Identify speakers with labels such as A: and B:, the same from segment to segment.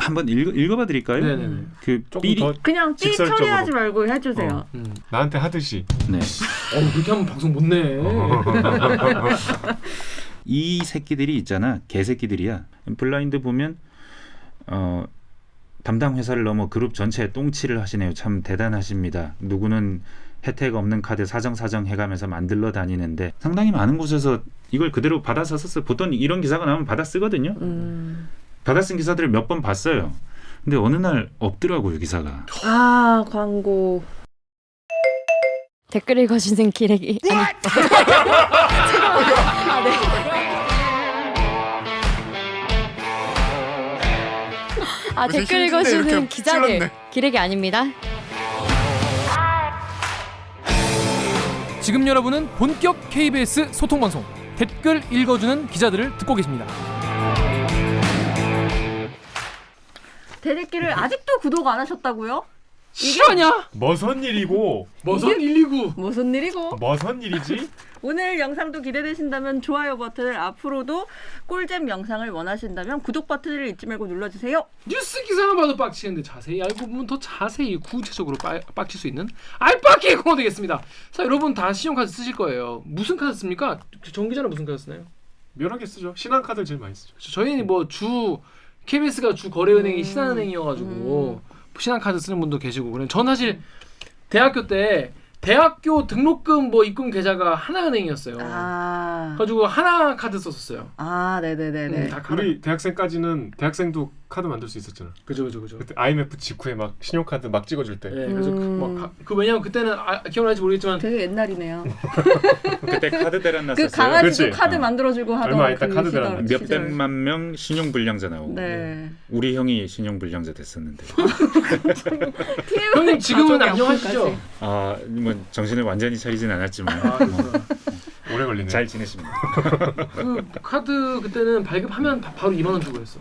A: 한번 읽어봐 드릴까요?
B: 네네.
A: 그
C: 조금 더
D: 그냥 삐
C: 직설적으로.
D: 처리하지 말고 해주세요.
C: 나한테 하듯이.
A: 네.
B: 그렇게 하면 방송 못 내.
A: 이 새끼들이 있잖아. 개새끼들이야. 블라인드 보면 담당 회사를 넘어 그룹 전체에 똥칠을 하시네요. 참 대단하십니다. 누구는 혜택 없는 카드 사정 해가면서 만들러 다니는데 상당히 많은 곳에서 이걸 그대로 받아서 썼어요. 보통 이런 기사가 나오면 받아 쓰거든요. 받아 쓴 기사들을 몇 번 봤어요. 근데 어느 날 없더라고요, 기사가.
D: 아, 광고.
E: 댓글 읽어주는 기레기 아니 아, 네. 아 댓글 읽어주는 기자들
C: 찔렀네.
E: 기레기 아닙니다.
B: 지금 여러분은 본격 KBS 소통방송 댓글 읽어주는 기자들을 듣고 계십니다.
D: 대댓글을 아직도 구독 안 하셨다고요?
B: 실화냐?
C: 머선 일이고
B: 머선 129.
D: 무슨 일이고?
C: 머선 일이지?
D: 오늘 영상도 기대되신다면 좋아요 버튼을, 앞으로도 꿀잼 영상을 원하신다면 구독 버튼을 잊지 말고 눌러주세요.
B: 뉴스 기사만 봐도 빡치는데 자세히 알고 보면 더 자세히 구체적으로 빡칠 수 있는 알빡기 공원 되겠습니다. 자, 여러분 다 신용카드 쓰실 거예요. 무슨 카드 씁니까? 정 기자는 무슨 카드 쓰나요?
C: 여러 개 쓰죠. 신한카드를 제일 많이 쓰죠.
B: 저희는 뭐 KBS가 주 거래은행이 신한은행이어가지고 신한카드 쓰는 분도 계시고 그래. 전 사실 대학교 때 대학교 등록금 뭐 입금 계좌가 하나은행이었어요. 그래가지고 하나카드 썼었어요.
D: 아, 네네네네.
B: 다
C: 우리 대학생까지는 대학생도 카드 만들 수 있었잖아.
B: 그죠.
C: 그때 IMF 직후에 막 신용카드 막 찍어줄 때.
B: 네, 그래서 왜냐면 그때는 기억나는지 모르겠지만
D: 되게 옛날이네요.
A: 그때 카드 대란
D: 그
A: 났었어요.
D: 강아지도
C: 그렇지.
D: 카드 만들어주고 하던
C: 얼마 있다
D: 그
C: 카드
D: 시절.
C: 대란
A: 몇 백만 명 신용 불량자 나오고.
D: 네.
A: 우리 형이 신용 불량자 됐었는데.
B: 형님 지금은 안녕하시죠?
A: 아, 뭐 정신을 완전히 차리진 않았지만
C: 오래 걸리네.
A: 잘 지냈습니다.
B: 그 카드 그때는 발급하면 바로 2만 원 주고 했어.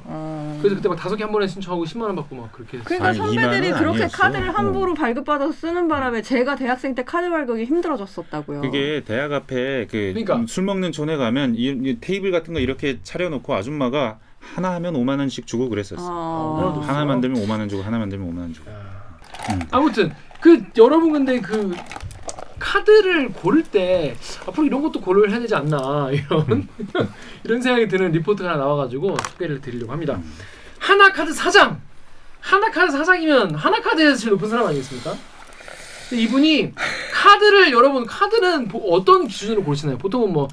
B: 그래서 그때 막 5개 한 번에 신청하고 10만 원 받고 막 그렇게 했어.
D: 그러니까
A: 아니,
D: 선배들이
A: 2만 원
D: 그렇게
A: 아니었어.
D: 카드를 함부로 발급받아서 쓰는 바람에 제가 대학생 때 카드 발급이 힘들어졌었다고요.
A: 그게 대학 앞에
B: 그러니까.
A: 술 먹는 촌에 가면 이 테이블 같은 거 이렇게 차려놓고 아줌마가 하나 하면 5만 원씩 주고 그랬었어. 하나 만들면 5만 원 주고 하나 만들면 5만 원 주고.
B: 아무튼 그 여러분 근데 그 카드를 고를 때 앞으로 이런 것도 고려를 해야 되지 않나 이런 생각이 드는 리포트가 하나 나와가지고 소개를 드리려고 합니다. 하나카드 사장이면 하나카드에서 제일 높은 사람 아니겠습니까? 근데 이분이 여러분 카드는 어떤 기준으로 고르시나요? 보통은 뭐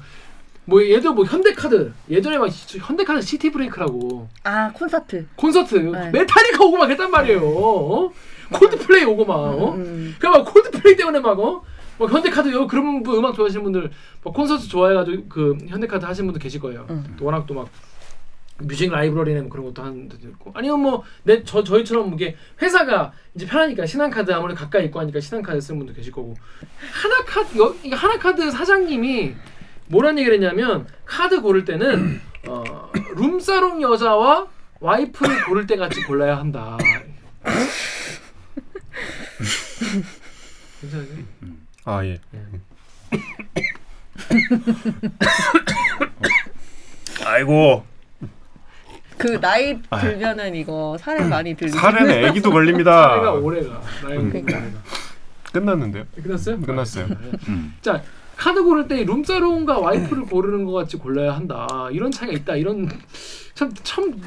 B: 예를 들어 뭐 현대카드 예전에 막 현대카드 시티브레이크라고
D: 콘서트
B: 네. 메탈리카 오고 막 했단 말이에요. 콜드플레이 오고 막 그래 막 콜드플레이 때문에 막 현대카드요 그런 분 음악 좋아하시는 분들 막 콘서트 좋아해가지고 그 현대카드 하시는 분들 계실 거예요. 또 워낙 또 막 뮤직 라이브러리나 뭐 그런 것도 하는 데도 있고 아니면 뭐 저희처럼 이게 회사가 이제 편하니까 신한카드 아무래도 가까이 있고 하니까 신한카드 쓰는 분도 계실 거고 하나카드 사장님이 뭐란 얘기를 했냐면 카드 고를 때는 룸사롱 여자와 와이프를 고를 때 같이 골라야 한다. 괜찮아요?
C: 아 예. 아이고.
D: 그 나이 들면은 이거 살에 많이 들리죠.
C: 살에는 애기도 걸립니다.
B: 나이가 오래가.
C: 끝났는데요?
B: 끝났어요?
C: 끝났어요.
B: 자 카드 고를 때 룸사롱과 와이프를 고르는 것 같이 골라야 한다. 이런 차이가 있다. 이런 참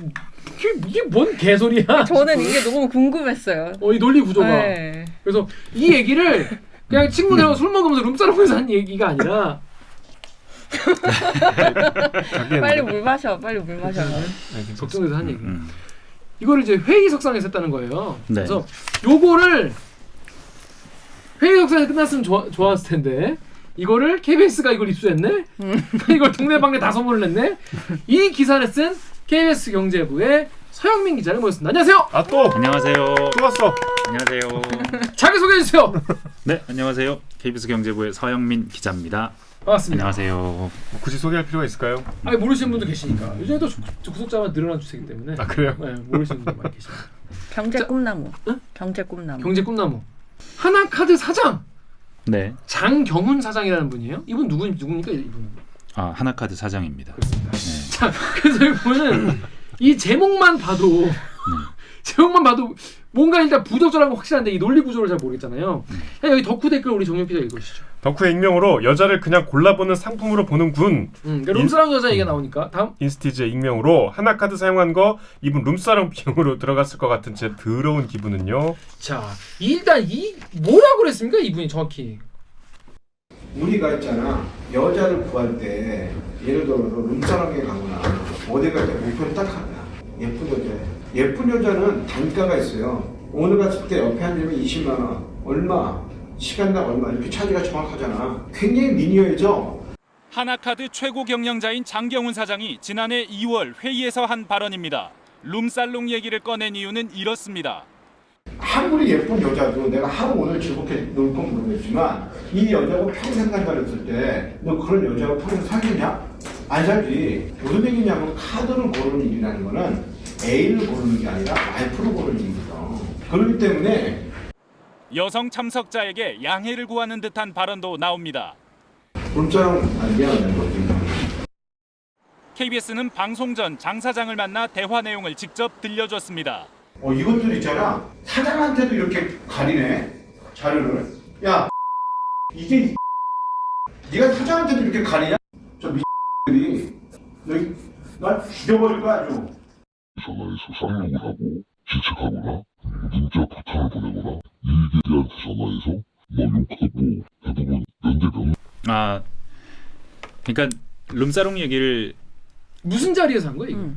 B: 이게 뭔 개소리야?
D: 저는 이게 너무 궁금했어요.
B: 이 논리 구조가.
D: 네.
B: 그래서 이 얘기를 그냥 친구들하고 술 먹으면서 룸사롱에서 한 얘기가 아니라
D: 빨리 물 마셔.
B: 걱정돼서 한 얘기. 이거를 이제 회의석상에서 했다는 거예요.
A: 네.
B: 그래서 요거를 회의석상에서 끝났으면 좋았을 텐데 이거를 KBS가 이걸 입수했네? 이걸 동네방네 다 소문을 냈네? 이 기사를 쓴 KBS 경제부의 서영민 기자를 모셨습니다. 안녕하세요.
C: 또
A: 안녕하세요.
C: 또 왔어.
A: 안녕하세요.
B: 자기 소개해 주세요.
A: 네, 안녕하세요. KBS 경제부의 서영민 기자입니다.
B: 반갑습니다.
A: 안녕하세요.
C: 굳이 소개할 필요가 있을까요?
B: 아니 모르시는 분도 계시니까 요즘에 또 구독자가 늘어난 추세이기 때문에.
C: 아 그래요?
B: 네, 모르시는 분도 많이 계십니다.
D: 경제 꿈나무.
B: 응?
D: 경제 꿈나무.
B: 경제 꿈나무. 하나카드 사장.
A: 네.
B: 장경훈 사장이라는 분이에요. 이분 누구니까 이분은?
A: 하나카드 사장입니다.
B: 그렇습니다.
A: 네.
B: 자, 그래서 여기 보면은 이 제목만 봐도 제목만 봐도 뭔가 일단 부적절한 건 확실한데 이 논리 구조를 잘 모르겠잖아요. 여기 덕후 댓글 우리 정영 기자 읽으시죠.
C: 덕후의 익명으로 여자를 그냥 골라보는 상품으로 보는군.
B: 그러니까 룸사롱 여자 얘기가 나오니까 다음.
C: 인스티즈의 익명으로 하나카드 사용한 거 이분 룸사롱 비용으로 들어갔을 것 같은 제 더러운 기분은요.
B: 자, 일단 이 뭐라고 그랬습니까 이분이 정확히?
F: 우리가 있잖아 여자를 구할 때 예를 들어서 룸사롱에 가거나 어디 갈 때 목표를 딱 하나 예쁜 여자. 예쁜 여자는 단가가 있어요. 오늘 갔을 때 옆에 앉으면 20만 원 얼마 시간당 얼마 이렇게 차지가 정확하잖아. 굉장히 미니어이죠.
G: 하나카드 최고 경영자인 장경훈 사장이 지난해 2월 회의에서 한 발언입니다. 룸살롱 얘기를 꺼낸 이유는 이렇습니다.
F: 아무리 예쁜 여자도 내가 하루 오늘 즐겁게 놀 건 모르겠지만 이 여자하고 평생 산다 그랬을 때 너 그런 여자하고 평생 살겠냐? 안 살지. 무슨 얘기냐면 카드를 고르는 일이라는 거는 A를 고르는 게 아니라 와이프를 고르는 일이거든. 그렇기 때문에
G: 여성 참석자에게 양해를 구하는 듯한 발언도 나옵니다.
F: 룸사롱 미안하다는 거지.
G: KBS는 방송 전 장 사장을 만나 대화 내용을 직접 들려줬습니다.
F: 이것들 있잖아. 사장한테도 이렇게 가리네. 자료를. 야, 이게 네가 사장한테도 이렇게 가리냐? 저 미들이 너희 날 죽여버릴 거야 아주.
H: 전화해서 쌍욕을 하고 질책하거나 문자 부탁을 보내거나 이익에 대한 전화해서 욕하고 대부분 면대면
A: 아, 그러니까 룸사롱 얘기를
B: 무슨 자리에서 한 거예요 이거?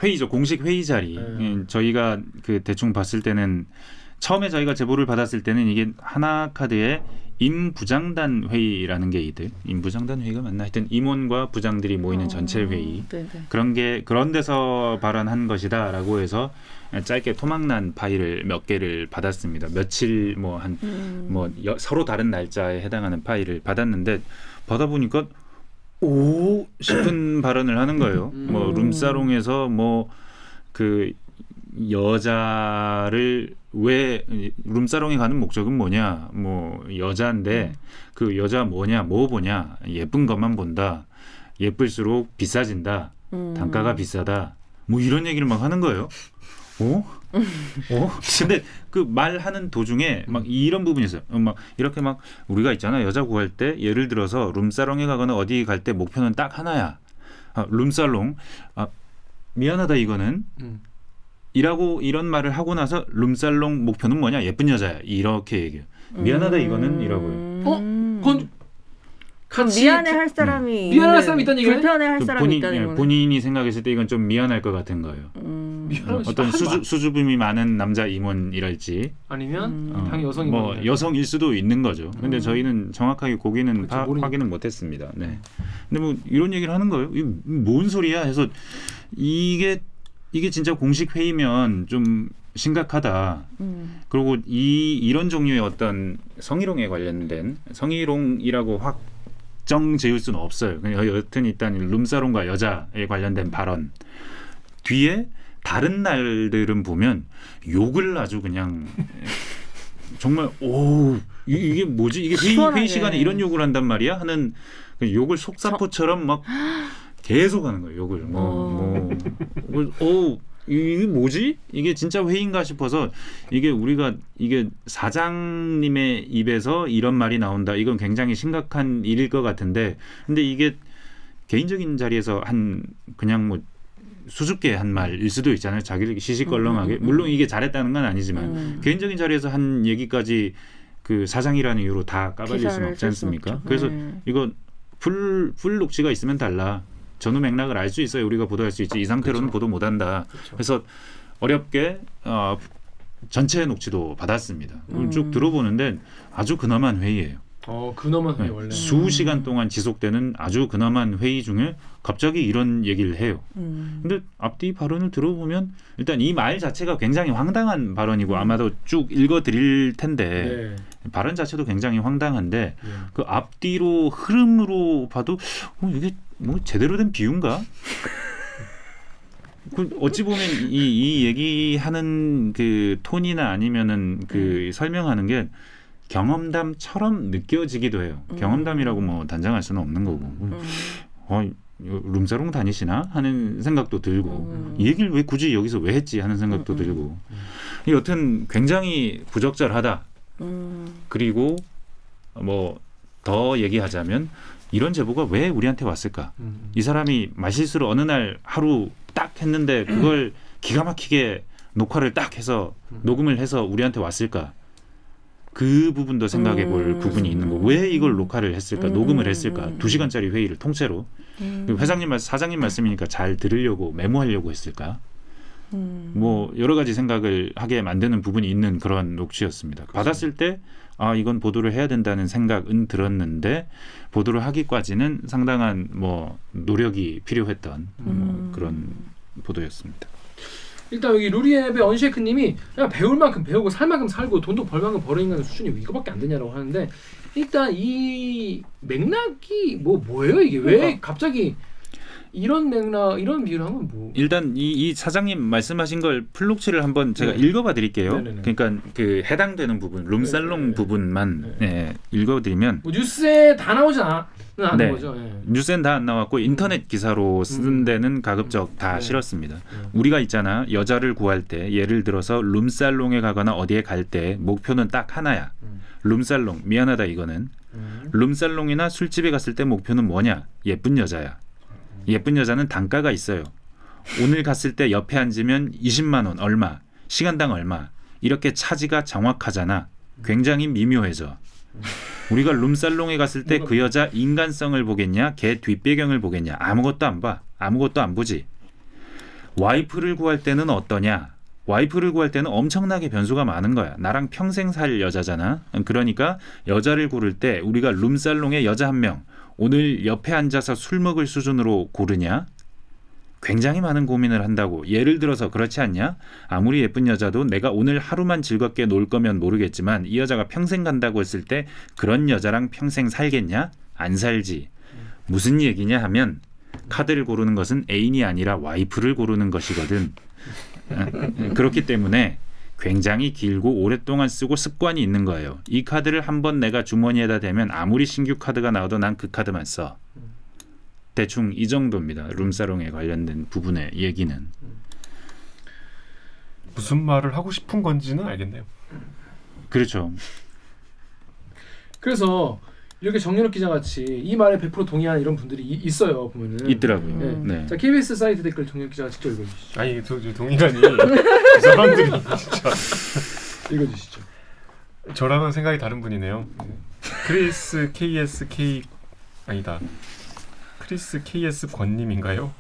A: 회의죠. 공식 회의 자리. 저희가 그 대충 봤을 때는 처음에 저희가 제보를 받았을 때는 이게 하나카드의 임부장단 회의라는 게 있대. 임부장단 회의가 맞나? 하여튼 임원과 부장들이 모이는 전체 회의.
D: 네네.
A: 그런 데서 발언한 것이다라고 해서 짧게 토막난 파일을 몇 개를 받았습니다. 며칠 서로 다른 날짜에 해당하는 파일을 받았는데 받아 보니까 오 싶은 발언을 하는 거예요. 뭐 룸사롱에서 뭐 그 여자를 왜 룸사롱에 가는 목적은 뭐냐? 뭐 여자인데 그 여자 뭐냐? 뭐 보냐? 예쁜 것만 본다. 예쁠수록 비싸진다. 단가가 비싸다. 뭐 이런 얘기를 막 하는 거예요. 근데 그 말하는 도중에 막 이런 부분이 있어요. 막 이렇게 막 우리가 있잖아. 여자 구할 때 예를 들어서 룸사롱에 가거나 어디 갈 때 목표는 딱 하나야. 룸살롱. 미안하다 이거는. 이라고 이런 말을 하고 나서 룸살롱 목표는 뭐냐? 예쁜 여자야. 이렇게 얘기해요. 미안하다 이거는 이라고요.
B: 그건 같이
D: 미안해할 사람이
B: 미안할 사람이 있다는 얘기네?
D: 불편해할 사람이 있다는 거네.
A: 본인이 생각했을 때 이건 좀 미안할 것 같은 거예요. 어떤 수줍음이 많은 남자 임원이랄지
B: 아니면 당연히 여성이
A: 뭐 여성일 수도 있는 거죠. 근데 저희는 정확하게 고기는
B: 그렇죠, 모르니까.
A: 확인은 못했습니다. 네. 근데 뭐 이런 얘기를 하는 거예요. 이게 뭔 소리야? 해서 이게 진짜 공식 회의면 좀 심각하다. 그리고 이런 종류의 어떤 성희롱에 관련된 성희롱이라고 확정 지을 수는 없어요. 그냥 여튼 일단 룸사롱과 여자에 관련된 발언 뒤에 다른 날들은 보면 욕을 아주 그냥 정말 이게 뭐지? 이게 회의 시간에 이런 욕을 한단 말이야? 하는 욕을 속사포처럼 막 계속 하는 거예요. 욕을 이게 뭐지? 이게 진짜 회의인가 싶어서 이게 사장님의 입에서 이런 말이 나온다. 이건 굉장히 심각한 일일 것 같은데, 근데 이게 개인적인 자리에서 그냥 뭐 수줍게 한 말일 수도 있잖아요. 자기를 시시껄렁하게. 물론 이게 잘했다는 건 아니지만 개인적인 자리에서 한 얘기까지 그 사장이라는 이유로 다 까발릴 수는 없지 않습니까? 그래서 이거 풀 녹취가 있으면 달라. 전후 맥락을 알 수 있어요. 우리가 보도할 수 있지. 이 상태로는 보도 못한다. 그래서 어렵게 전체 녹취도 받았습니다. 쭉 들어보는데 아주 근엄한 회의예요.
B: 근엄한 회의 원래.
A: 수시간 동안 지속되는 아주 근엄한 회의 중에 갑자기 이런 얘기를 해요. 근데 앞뒤 발언을 들어보면 일단 이 말 자체가 굉장히 황당한 발언이고 아마도 쭉 읽어드릴 텐데 발언 자체도 굉장히 황당한데 그 앞뒤로 흐름으로 봐도 이게 뭐 제대로 된 비유인가? 어찌 보면 이 얘기하는 그 톤이나 아니면은 그 설명하는 게 경험담처럼 느껴지기도 해요. 경험담이라고 뭐 단정할 수는 없는 거고. 룸사롱 다니시나 하는 생각도 들고 이 얘기를 왜 굳이 여기서 왜 했지 하는 생각도 들고 여튼 굉장히 부적절하다. 그리고 뭐 더 얘기하자면 이런 제보가 왜 우리한테 왔을까? 이 사람이 말실수를 어느 날 하루 딱 했는데 그걸 기가 막히게 녹화를 딱 해서 녹음을 해서 우리한테 왔을까? 그 부분도 생각해 볼 부분이 있는 거. 왜 이걸 녹화를 했을까? 녹음을 했을까? 2시간짜리 회의를 통째로. 사장님 말씀이니까 잘 들으려고 메모하려고 했을까? 뭐 여러 가지 생각을 하게 만드는 부분이 있는 그런 녹취였습니다. 받았을 때 이건 보도를 해야 된다는 생각은 들었는데 보도를 하기까지는 상당한 뭐 노력이 필요했던 뭐 그런 보도였습니다.
B: 일단 여기 루리앱의 언쉐이크님이 그냥 배울 만큼 배우고 살 만큼 살고 돈도 벌 만큼 버는 인간의 수준이 이거밖에 안 되냐라고 하는데 일단 이 맥락이 뭐예요 이게 왜 갑자기 이런 맥락 이런 비유를 하면 뭐
A: 일단 이 사장님 말씀하신 걸 플록치를 한번 제가 읽어봐 드릴게요.
B: 네네네.
A: 그러니까 그 해당되는 부분 룸살롱 부분만 읽어드리면
B: 뭐 뉴스에 다 나오진 않는 거죠.
A: 뉴스엔 다 안 나왔고 인터넷 기사로 쓰는 데는 가급적 다 실었습니다. 우리가 있잖아 여자를 구할 때 예를 들어서 룸살롱에 가거나 어디에 갈 때 목표는 딱 하나야. 룸살롱 미안하다 이거는 룸살롱이나 술집에 갔을 때 목표는 뭐냐 예쁜 여자야. 예쁜 여자는 단가가 있어요. 오늘 갔을 때 옆에 앉으면 20만 원 얼마, 시간당 얼마 이렇게 차지가 정확하잖아. 굉장히 미묘해져. 우리가 룸살롱에 갔을 때 그 여자 인간성을 보겠냐, 걔 뒷배경을 보겠냐 아무것도 안 봐. 아무것도 안 보지. 와이프를 구할 때는 어떠냐? 와이프를 구할 때는 엄청나게 변수가 많은 거야. 나랑 평생 살 여자잖아. 그러니까 여자를 고를 때 우리가 룸살롱에 여자 한 명 오늘 옆에 앉아서 술 먹을 수준으로 고르냐? 굉장히 많은 고민을 한다고. 예를 들어서 그렇지 않냐? 아무리 예쁜 여자도 내가 오늘 하루만 즐겁게 놀 거면 모르겠지만 이 여자가 평생 간다고 했을 때 그런 여자랑 평생 살겠냐? 안 살지. 무슨 얘기냐 하면 카드를 고르는 것은 애인이 아니라 와이프를 고르는 것이거든. 그렇기 때문에 굉장히 길고 오랫동안 쓰고 습관이 있는 거예요. 이 카드를 한번 내가 주머니에다 대면 아무리 신규 카드가 나와도 난 그 카드만 써. 대충 이 정도입니다. 룸사롱에 관련된 부분의 얘기는.
C: 무슨 말을 하고 싶은 건지는 알겠네요.
A: 그렇죠.
B: 그래서 이렇게 정연욱 기자 같이 이 말에 100% 동의하는 이런 분들이 있어요 보면은
A: 있더라고요. 네.
B: 자 KBS 사이트 댓글 정연욱 기자가 직접 읽어주시죠.
C: 아니 동의관이 그 사람들이 진짜
B: 읽어주시죠.
C: 저랑은 생각이 다른 분이네요. 크리스 KS 권님인가요?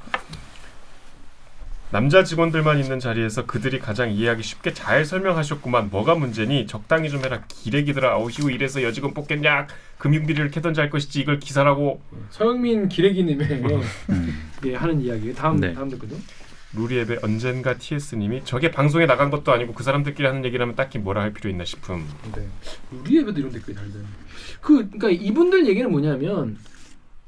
C: 남자 직원들만 있는 자리에서 그들이 가장 이해하기 쉽게 잘 설명하셨구만. 뭐가 문제니? 적당히 좀 해라. 기레기들아. 아우시고 이래서 여직원 뽑겠냐? 금융비리를 캐던지 할 것이지 이걸 기사라고.
B: 서영민 기레기님의 하는 이야기. 다음 댓글도.
C: 루리앱의 언젠가 TS님이 저게 방송에 나간 것도 아니고 그 사람들끼리 하는 얘기라면 딱히 뭐라 할 필요 있나 싶음.
B: 네. 루리앱에도 이런 댓글이 달려요. 그러니까 이분들 얘기는 뭐냐면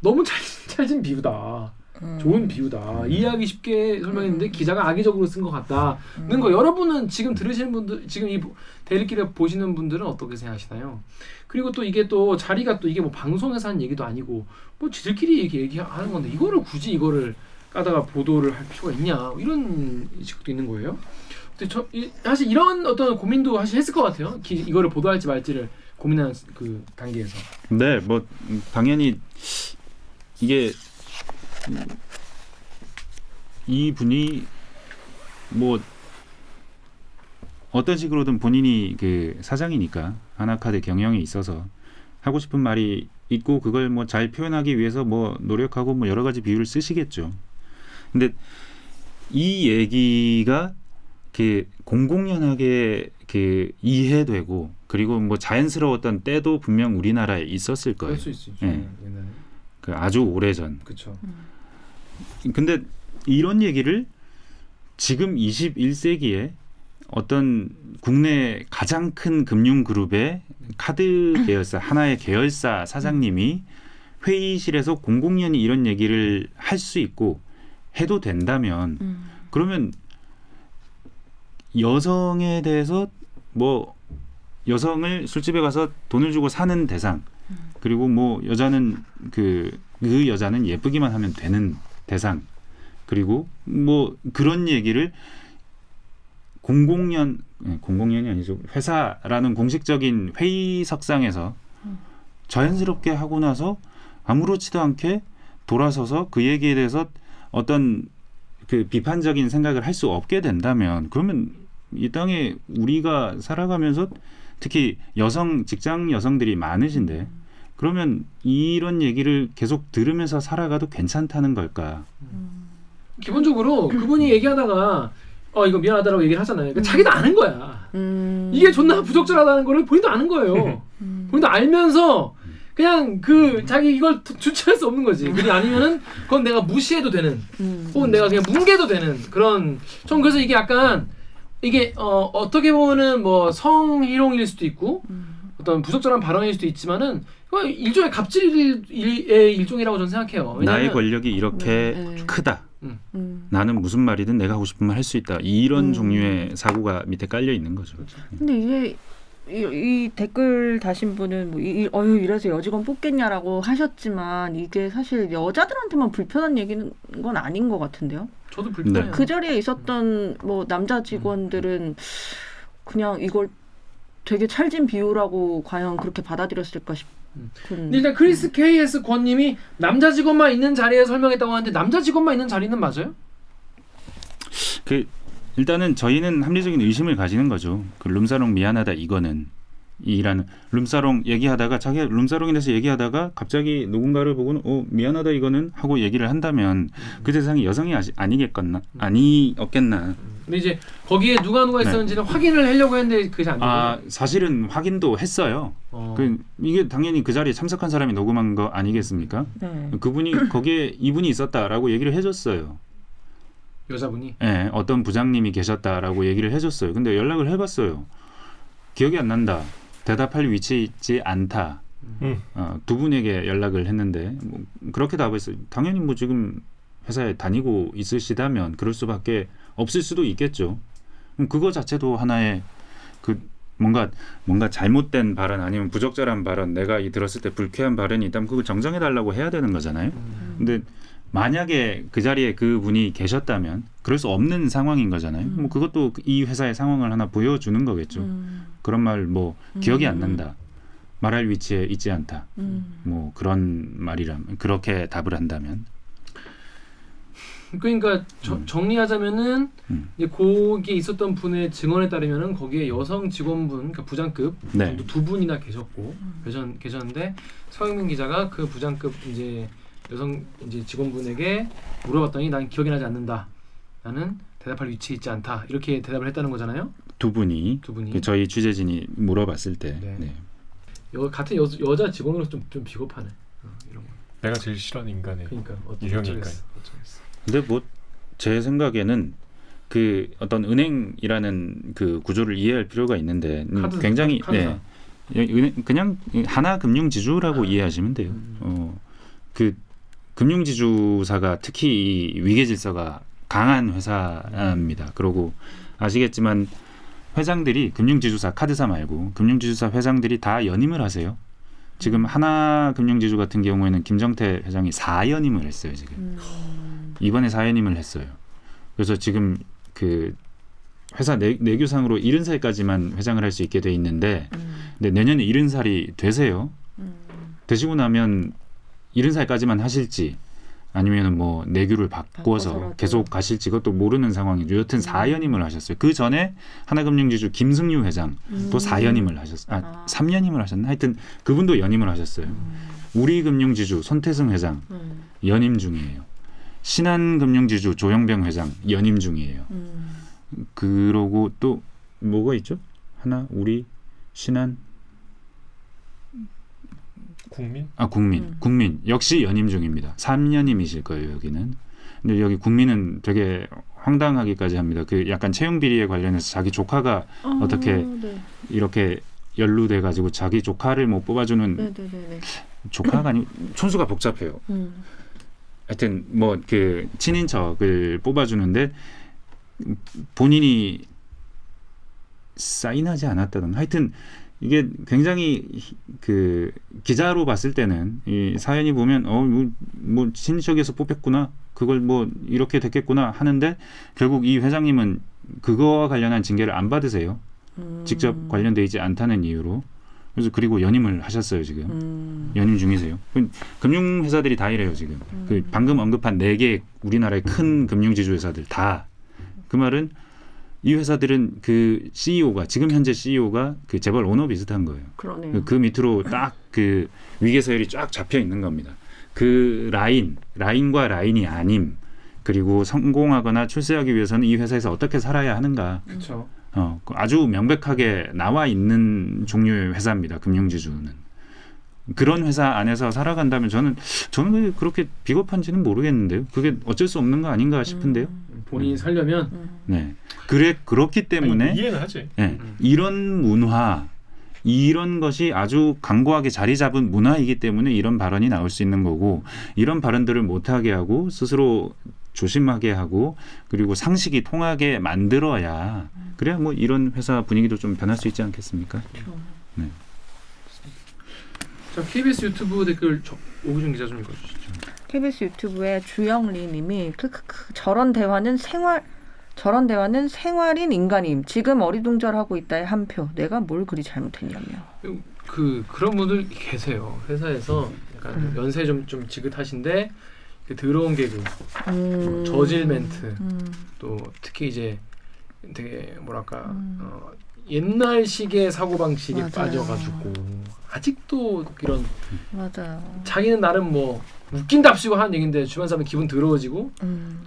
B: 너무 찰진 비유다. 좋은 비유다. 이해하기 쉽게 설명했는데 기자가 악의적으로 쓴 것 같다는 거. 여러분은 지금 들으시는 분들, 지금 이 대리기를 보시는 분들은 어떻게 생각하시나요? 그리고 또 이게 또 자리가 또 이게 뭐 방송에서 하는 얘기도 아니고 뭐 지들끼리 얘기하는 건데 이거를 굳이 이거를 까다가 보도를 할 필요가 있냐 이런 식도 있는 거예요. 근데 사실 이런 어떤 고민도 사실 했을 것 같아요. 이거를 보도할지 말지를 고민하는 그 단계에서.
A: 네, 뭐 당연히 이게 이 분이 뭐 어떤 식으로든 본인이 그 사장이니까 하나카드 경영에 있어서 하고 싶은 말이 있고 그걸 뭐 잘 표현하기 위해서 뭐 노력하고 뭐 여러 가지 비유를 쓰시겠죠. 근데 이 얘기가 그 공공연하게 그 이해되고 그리고 뭐 자연스러웠던 때도 분명 우리나라에 있었을 거예요.
B: 그럴 수 있죠.
A: 예. 그 아주 오래전.
B: 그렇죠.
A: 근데 이런 얘기를 지금 21세기에 어떤 국내 가장 큰 금융그룹의 카드 계열사 하나의 계열사 사장님이 회의실에서 공공연히 이런 얘기를 할 수 있고 해도 된다면 그러면 여성에 대해서 뭐 여성을 술집에 가서 돈을 주고 사는 대상 그리고 뭐 여자는 그 여자는 예쁘기만 하면 되는 대상 그리고 뭐 그런 얘기를 공공연이 아니죠. 회사라는 공식적인 회의석상에서 자연스럽게 하고 나서 아무렇지도 않게 돌아서서 그 얘기에 대해서 어떤 그 비판적인 생각을 할 수 없게 된다면 그러면 이 땅에 우리가 살아가면서 특히 직장 여성들이 많으신데 그러면 이런 얘기를 계속 들으면서 살아가도 괜찮다는 걸까?
B: 기본적으로 그분이 얘기하다가 이거 미안하다라고 얘기를 하잖아요. 그러니까 자기도 아는 거야. 이게 존나 부적절하다는 거를 본인도 아는 거예요. 본인도 알면서 그냥 자기 이걸 주체할 수 없는 거지. 그게 아니면은 그건 내가 무시해도 되는, 혹은 내가 그냥 뭉개도 되는 그런. 전 그래서 이게 약간 이게 어떻게 보면은 뭐 성희롱일 수도 있고 어떤 부적절한 발언일 수도 있지만은 이거 일종의 갑질의 일종이라고 저는 생각해요.
A: 나의 권력이 이렇게 크다. 나는 무슨 말이든 내가 하고 싶은 말 할 수 있다. 이런 종류의 사고가 밑에 깔려 있는 거죠.
D: 근데 이게 이 댓글 다신 분은 뭐 이래서 여직원 뽑겠냐라고 하셨지만 이게 사실 여자들한테만 불편한 얘기는 건 아닌 것 같은데요.
B: 저도 불편해요.
D: 그 자리에 있었던 뭐 남자 직원들은 그냥 이걸 되게 찰진 비유라고 과연 그렇게 받아들였을까 싶은.
B: 근데 일단 크리스 KS 권님이 남자 직원만 있는 자리에 설명했다고 하는데 남자 직원만 있는 자리는 맞아요?
A: 일단은 저희는 합리적인 의심을 가지는 거죠. 그 룸사롱 미안하다 이거는 이라는 룸사롱 얘기하다가 자기가 룸사롱에 대해서 얘기하다가 갑자기 누군가를 보고는 미안하다 이거는 하고 얘기를 한다면 그 대상이 여성이 아니겠겠나? 아니었겠나?
B: 근데 이제 거기에 누가 있었는지는 확인을 하려고 했는데 그게 안 되고.
A: 사실은 확인도 했어요. 이게 당연히 그 자리에 참석한 사람이 녹음한 거 아니겠습니까?
D: 네.
A: 그분이 거기에 이분이 있었다라고 얘기를 해줬어요.
B: 여자분이?
A: 네, 어떤 부장님이 계셨다라고 얘기를 해줬어요. 근데 연락을 해봤어요. 기억이 안 난다. 대답할 위치에 있지 않다. 두 분에게 연락을 했는데 뭐 그렇게 답했어요. 당연히 뭐 지금 회사에 다니고 있으시다면 그럴 수밖에 없을 수도 있겠죠. 그거 자체도 하나의 뭔가 잘못된 발언 아니면 부적절한 발언, 내가 들었을 때 불쾌한 발언이 있다면 그걸 정정해달라고 해야 되는 거잖아요. 근데 만약에 그 자리에 그 분이 계셨다면 그럴 수 없는 상황인 거잖아요. 뭐 그것도 이 회사의 상황을 하나 보여주는 거겠죠. 그런 말 뭐 기억이 안 난다. 말할 위치에 있지 않다. 뭐 그런 말이라면 그렇게 답을 한다면.
B: 그러니까 정리하자면은 이제 거기에 있었던 분의 증언에 따르면은 거기에 여성 직원분, 그러니까 부장급
A: 네.
B: 두 분이나 계셨고 계셨는데 서영민 기자가 그 부장급 이제 여성 이제 직원분에게 물어봤더니 난 기억이 나지 않는다. 나는 대답할 위치에 있지 않다. 이렇게 대답을 했다는 거잖아요.
A: 두 분이. 저희 취재진이 물어봤을 때.
B: 네.
A: 네.
B: 같은 여자 직원으로서 좀 비겁하네. 이런 거.
C: 내가 제일 싫어하는 인간이에요.
B: 그러니까
C: 유형 인간.
A: 근데 뭐 제 생각에는 그 어떤 은행이라는 그 구조를 이해할 필요가 있는데 굉장히
B: 카드사.
A: 그냥 하나 금융지주라고 이해하시면 돼요. 그 금융지주사가 특히 이 위계질서가 강한 회사입니다. 그리고 아시겠지만 회장들이 금융지주사 카드사 말고 금융지주사 회장들이 다 연임을 하세요. 지금 하나금융지주 같은 경우에는 김정태 회장이 4연임을 했어요. 지금 이번에 4연임을 했어요. 그래서 지금 그 회사 내규상으로 70살까지만 회장을 할 수 있게 돼 있는데 근데 내년에 70살이 되세요. 되시고 나면 70살까지만 하실지 아니면 뭐 내규를 바꿔서 계속 가실지 그것도 모르는 상황이죠. 여튼 4연임을 하셨어요. 그 전에 하나금융지주 김승유 회장 또 4연임을 하셨어요. 3연임을 하셨나? 하여튼 그분도 연임을 하셨어요. 우리금융지주 손태승 회장 연임 중이에요. 신한금융지주 조영병 회장 연임 중이에요. 그러고 또 뭐가 있죠? 하나, 우리, 신한, 국민 역시 연임 중입니다. 3년임이실 거예요 여기는. 근데 여기 국민은 되게 황당하기까지 합니다. 그 약간 채용 비리에 관련해서 자기 조카가 어떻게 이렇게 연루돼 가지고 자기 조카를 뭐 뽑아주는 조카가 아니고 촌수가 복잡해요. 하여튼 뭐 그 친인척을 뽑아주는데 본인이 사인하지 않았다던 하여튼 이게 굉장히 그 기자로 봤을 때는 이 사연이 보면 뭐 친인척에서 뽑혔구나, 그걸 뭐 이렇게 됐겠구나 하는데 결국 이 회장님은 그거와 관련한 징계를 안 받으세요. 직접 관련돼 있지 않다는 이유로. 그래서 그리고 연임을 하셨어요 지금. 연임 중이세요. 금융회사들이 다 이래요 지금. 그 방금 언급한 4개 우리나라의 큰 금융지주 회사들 다. 그 말은 이 회사들은 그 CEO가 지금 현재 CEO가 그 재벌 오너 비슷한 거예요.
D: 그러네요.
A: 그 밑으로 딱 그 위계 서열이 쫙 잡혀 있는 겁니다. 그 라인과 라인이 아님, 그리고 성공하거나 출세하기 위해서는 이 회사에서 어떻게 살아야 하는가.
B: 그렇죠.
A: 아주 명백하게 나와 있는 종류의 회사입니다. 금융지주는. 그런 회사 안에서 살아간다면 저는 왜 그렇게 비겁한지는 모르겠는데요. 그게 어쩔 수 없는 거 아닌가 싶은데요.
B: 본인이 살려면
A: 네. 그렇기 때문에
C: 아니, 이해는 하지.
A: 네, 이런 문화, 이런 것이 아주 강고하게 자리 잡은 문화이기 때문에 이런 발언이 나올 수 있는 거고, 이런 발언들을 못하게 하고 스스로 조심하게 하고 그리고 상식이 통하게 만들어야 그래야 뭐 이런 회사 분위기도 좀 변할 수 있지 않겠습니까? 네.
B: 자, KBS 유튜브 댓글 오기준 기자 좀 읽어주시죠.
D: KBS 유튜브에 주영리 님이 저런 대화는 생활인 인간임. 지금 어리둥절하고 있다의 한 표. 내가 뭘 그리 잘못했냐며.
B: 그런 분들 계세요. 회사에서 약간 연세 좀 지긋하신데 그 더러운 개그, 저질 멘트, 또 특히 이제 되게 뭐랄까 옛날식의 사고 방식에
D: 맞아요.
B: 빠져가지고 아직도 이런
D: 맞아요.
B: 자기는 나름 뭐 웃긴답시고 하는 얘기인데 주변 사람 기분 더러워지고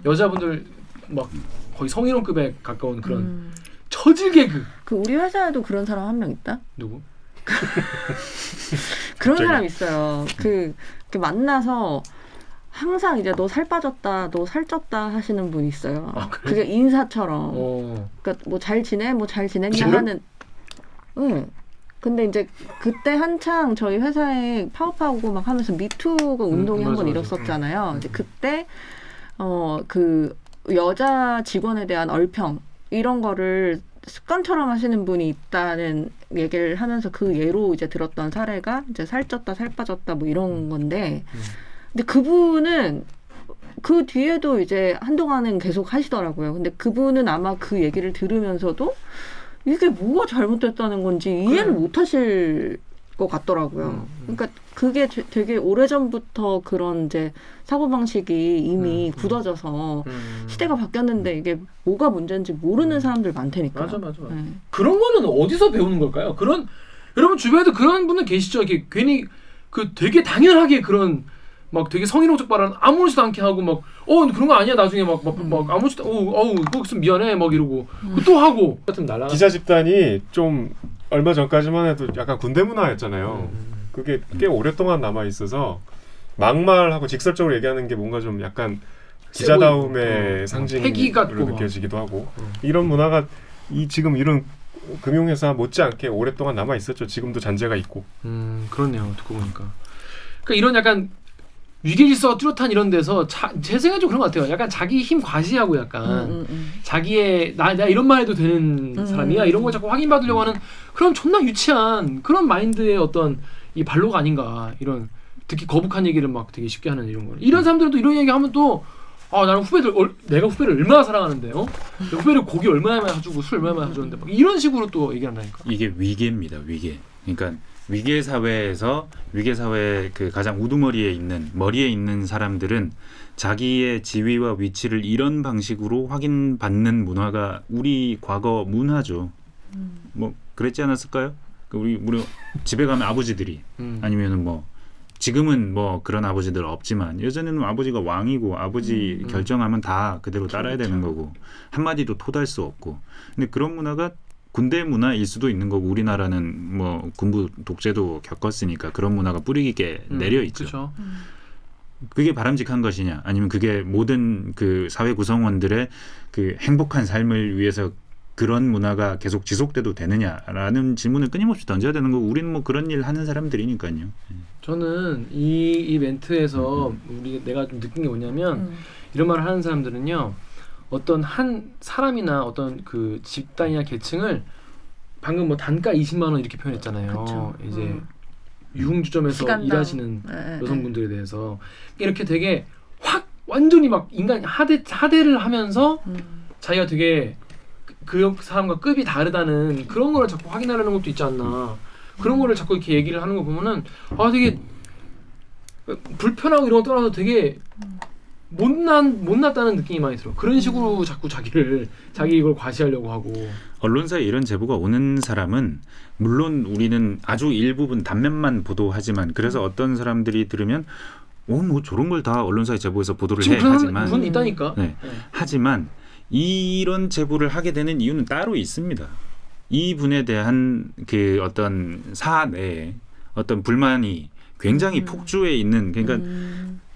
B: 여자분들 막 거의 성희롱급에 가까운 그런 저질 개그.
D: 그 우리 회사에도 그런 사람 한 명 있다.
B: 누구?
D: 그런 사람 있어요. 그 만나서 항상 이제 너 살 빠졌다, 너 살쪘다 하시는 분이 있어요.
B: 아, 그래?
D: 그게 인사처럼. 그러니까 뭐 잘 지내, 뭐 잘 지냈냐
C: 지금?
D: 하는. 응. 근데 이제 그때 한창 저희 회사에 파업하고 막 하면서 미투가 운동이 한 번
B: 맞아.
D: 일었었잖아요. 이제 그때 그 여자 직원에 대한 얼평 이런 거를 습관처럼 하시는 분이 있다는 얘기를 하면서 그 예로 이제 들었던 사례가 이제 살쪘다, 살 빠졌다 뭐 이런 건데, 근데 그분은 그 뒤에도 이제 한동안은 계속 하시더라고요. 근데 그분은 아마 그 얘기를 들으면서도 이게 뭐가 잘못됐다는 건지 이해를 못 하실 것 같더라고요. 그러니까 그게 되게 오래전부터 그런 이제 사고방식이 이미 굳어져서 시대가 바뀌었는데 이게 뭐가 문제인지 모르는 사람들 많다니까요.
B: 맞아.
D: 네.
B: 그런 거는 어디서 배우는 걸까요? 여러분 주변에도 그런 분들 계시죠? 이렇게 괜히 그 되게 당연하게 그런 막 되게 성희롱적 발언 아무렇지도 않게 하고 막 그런 거 아니야 나중에 막 아무렇지도 그거 있으면 미안해 막 이러고 또 하고 같은 날라.
C: 기자 집단이 좀 얼마 전까지만 해도 약간 군대 문화였잖아요. 그게 꽤 오랫동안 남아 있어서 막말하고 직설적으로 얘기하는 게 뭔가 좀 약간 기자다움의
B: 패기 같고
C: 상징으로 느껴지기도 하고 이런 문화가 지금 이런 금융회사 못지않게 오랫동안 남아 있었죠. 지금도 잔재가 있고.
B: 그렇네요. 듣고 보니까. 그러니까 이런 약간 위계질서가 뚜렷한 이런 데서 제 생각에 좀 그런 것 같아요. 약간 자기 힘 과시하고 약간 자기의 나 이런 말 해도 되는 사람이야 이런 걸 자꾸 확인받으려고 하는 그런 존나 유치한 그런 마인드의 어떤 이 발로가 아닌가. 이런 특히 거북한 얘기를 막 되게 쉽게 하는 이런 거. 이런 사람들은 또 이런 얘기 하면 또 나는 내가 후배를 얼마나 사랑하는데요? 후배를 고기 얼마나 많이 해주고 술 얼마나 많이 해줬는데 막 이런 식으로 또 얘기한다니까.
A: 이게 위계입니다. 위계. 그러니까 위계 사회에서 위계 사회의 그 가장 우두머리에 있는 머리에 있는 사람들은 자기의 지위와 위치를 이런 방식으로 확인받는 문화가 우리 과거 문화죠. 뭐 그랬지 않았을까요? 우리 집에 가면 아버지들이 아니면은 뭐 지금은 뭐 그런 아버지들 없지만 예전에는 아버지가 왕이고 아버지 결정하면 다 그대로 따라야 되는 거고 한마디도 토달 수 없고. 근데 그런 문화가 군대 문화일 수도 있는 거고 우리나라는 뭐 군부 독재도 겪었으니까 그런 문화가 뿌리 깊게 내려 있죠.
B: 그렇죠.
A: 그게 바람직한 것이냐 아니면 그게 모든 그 사회 구성원들의 그 행복한 삶을 위해서 그런 문화가 계속 지속돼도 되느냐라는 질문을 끊임없이 던져야 되는 거고 우리는 뭐 그런 일 하는 사람들이니까요.
B: 저는 이 멘트에서 내가 좀 느낀 게 뭐냐면 이런 말을 하는 사람들은요. 어떤 한 사람이나 어떤 그 집단이나 계층을 방금 뭐 단가 20만 원 이렇게 표현했잖아요.
D: 그쵸.
B: 이제 유흥주점에서
D: 시간당.
B: 일하시는
D: 네,
B: 여성분들에 대해서 이렇게 되게 확 완전히 막 인간 하대를 하면서 자기가 되게 그 사람과 급이 다르다는 그런 거를 자꾸 확인하려는 것도 있지 않나. 그런 거를 자꾸 이렇게 얘기를 하는 거 보면은 되게 불편하고 이런 거 떠나서 되게 못났다는 느낌이 많이 들어. 그런 식으로 자꾸 자기 이걸 과시하려고 하고.
A: 언론사에 이런 제보가 오는 사람은 물론 우리는 아주 일부분 단면만 보도하지만 그래서 어떤 사람들이 들으면 뭐 저런 걸 다 언론사에 제보해서 보도를 해
B: 지금
A: 하지만
B: 분 있다니까.
A: 네. 하지만 이런 제보를 하게 되는 이유는 따로 있습니다. 이 분에 대한 그 어떤 사내에 어떤 불만이 굉장히 폭주해 있는 그러니까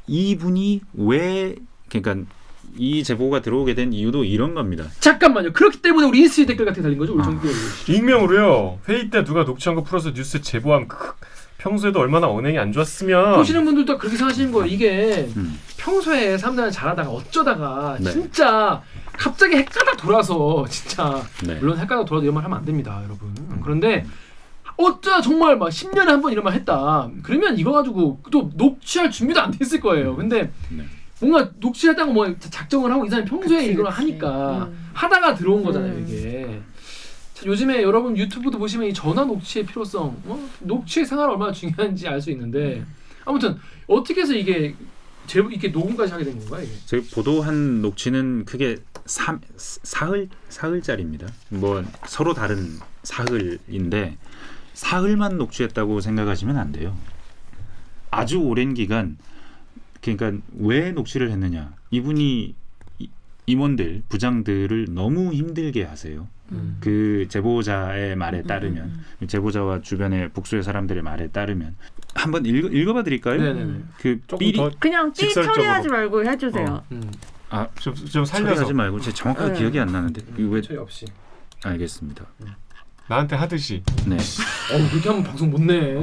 A: 이분이 왜 그러니까 이 제보가 들어오게 된 이유도 이런 겁니다.
B: 잠깐만요. 그렇기 때문에 우리 인스타 댓글 같은 게 달린 거죠? 우리 정규
C: 익명으로요. 회의 때 누가 녹취한 거 풀어서 뉴스에 제보함. 평소에도 얼마나 언행이 안 좋았으면.
B: 보시는 분들도 그렇게 생각하시는 거예요. 이게 평소에 사람들한테 잘하다가 어쩌다가
A: 네.
B: 진짜 갑자기 헷갈려 돌아서 진짜
A: 네.
B: 물론 헷갈려 돌아도 이런 말 하면 안 됩니다, 여러분. 그런데 어쩌다 정말 막 10년에 한 번 이런 말 했다. 그러면 이거 가지고 또 녹취할 준비도 안 돼 있을 거예요. 근데
A: 네.
B: 뭔가 녹취했다고 뭐 작정을 하고 이 사람이 평소에
D: 그치,
B: 이걸
D: 그치.
B: 하니까 하다가 들어온 거잖아요, 이게. 자, 요즘에 여러분 유튜브도 보시면 이 전화 녹취의 필요성, 녹취의 생활 얼마나 중요한지 알 수 있는데 아무튼 어떻게 해서 이게 이렇게 녹음까지 하게 된 건가요? 이게?
A: 저희 보도한 녹취는 크게 사흘짜리입니다. 뭐 서로 다른 사흘인데 사흘만 녹취했다고 생각하시면 안 돼요. 아주 오랜 기간 그러니까 왜 녹취를 했느냐? 이분이 임원들, 부장들을 너무 힘들게 하세요. 그 제보자의 말에 따르면 제보자와 주변의 복수의 사람들의 말에 따르면 한번 읽어봐 드릴까요?
B: 네네네.
A: 그
C: 조금
A: 삐리
C: 더
D: 그냥 삐
C: 직설적으로.
D: 처리하지 말고 해주세요.
C: 좀 살려서
A: 처리하지 말고 제가 정확하게
D: 네.
A: 기억이 안 나는데 이거 왜
B: 저희 없이.
A: 알겠습니다.
C: 나한테 하듯이.
A: 네.
B: 그렇게 하면 방송 못 내.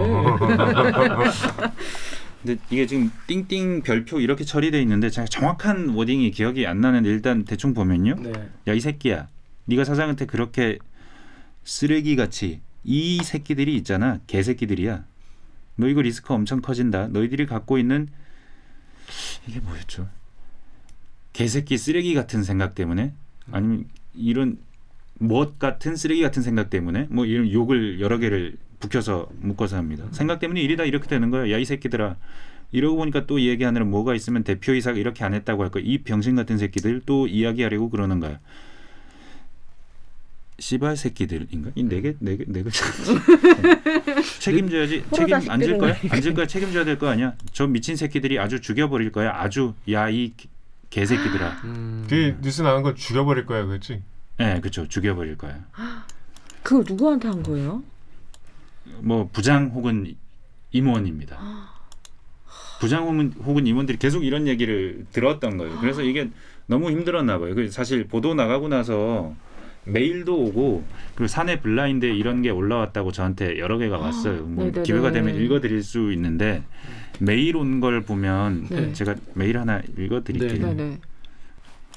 A: 근데 이게 지금 띵띵 별표 이렇게 처리돼 있는데 제가 정확한 워딩이 기억이 안 나는데 일단 대충 보면요.
B: 네.
A: 야 이 새끼야. 네가 사장한테 그렇게 쓰레기같이 이 새끼들이 있잖아. 개새끼들이야. 너 이거 리스크 엄청 커진다. 너희들이 갖고 있는 이게 뭐였죠? 개새끼 쓰레기 같은 생각 때문에 아니면 이런 못 같은 쓰레기 같은 생각 때문에 뭐 이런 욕을 여러 개를 북혀서 묶어서 합니다. 생각 때문에 일이 다 이렇게 되는 거예요. 야 이 새끼들아. 이러고 보니까 또 얘기하느라 뭐가 있으면 대표이사가 이렇게 안 했다고 할 거야. 이 병신 같은 새끼들 또 이야기하려고 그러는 거야. 씨발 새끼들인가? 이 네 개 책임져야지. 앉을 거야 책임져야 될 거 아니야. 저 미친 새끼들이 아주 죽여버릴 거야. 아주 야 이 개새끼들아.
C: 그 뉴스 나간 거 죽여버릴 거야, 그렇지?
A: 네, 그렇죠. 죽여버릴 거야.
D: 그거 누구한테 한 거예요?
A: 뭐 부장 혹은 임원입니다. 부장 혹은 임원들이 계속 이런 얘기를 들었던 거예요. 그래서 이게 너무 힘들었나 봐요. 사실 보도 나가고 나서 메일도 오고 그리고 사내 블라인드에 이런 게 올라왔다고 저한테 여러 개가 왔어요. 뭐
D: 네네네.
A: 기회가 되면 읽어드릴 수 있는데 메일 온 걸 보면
D: 네.
A: 제가 메일 하나 읽어드릴게요.
D: 네네.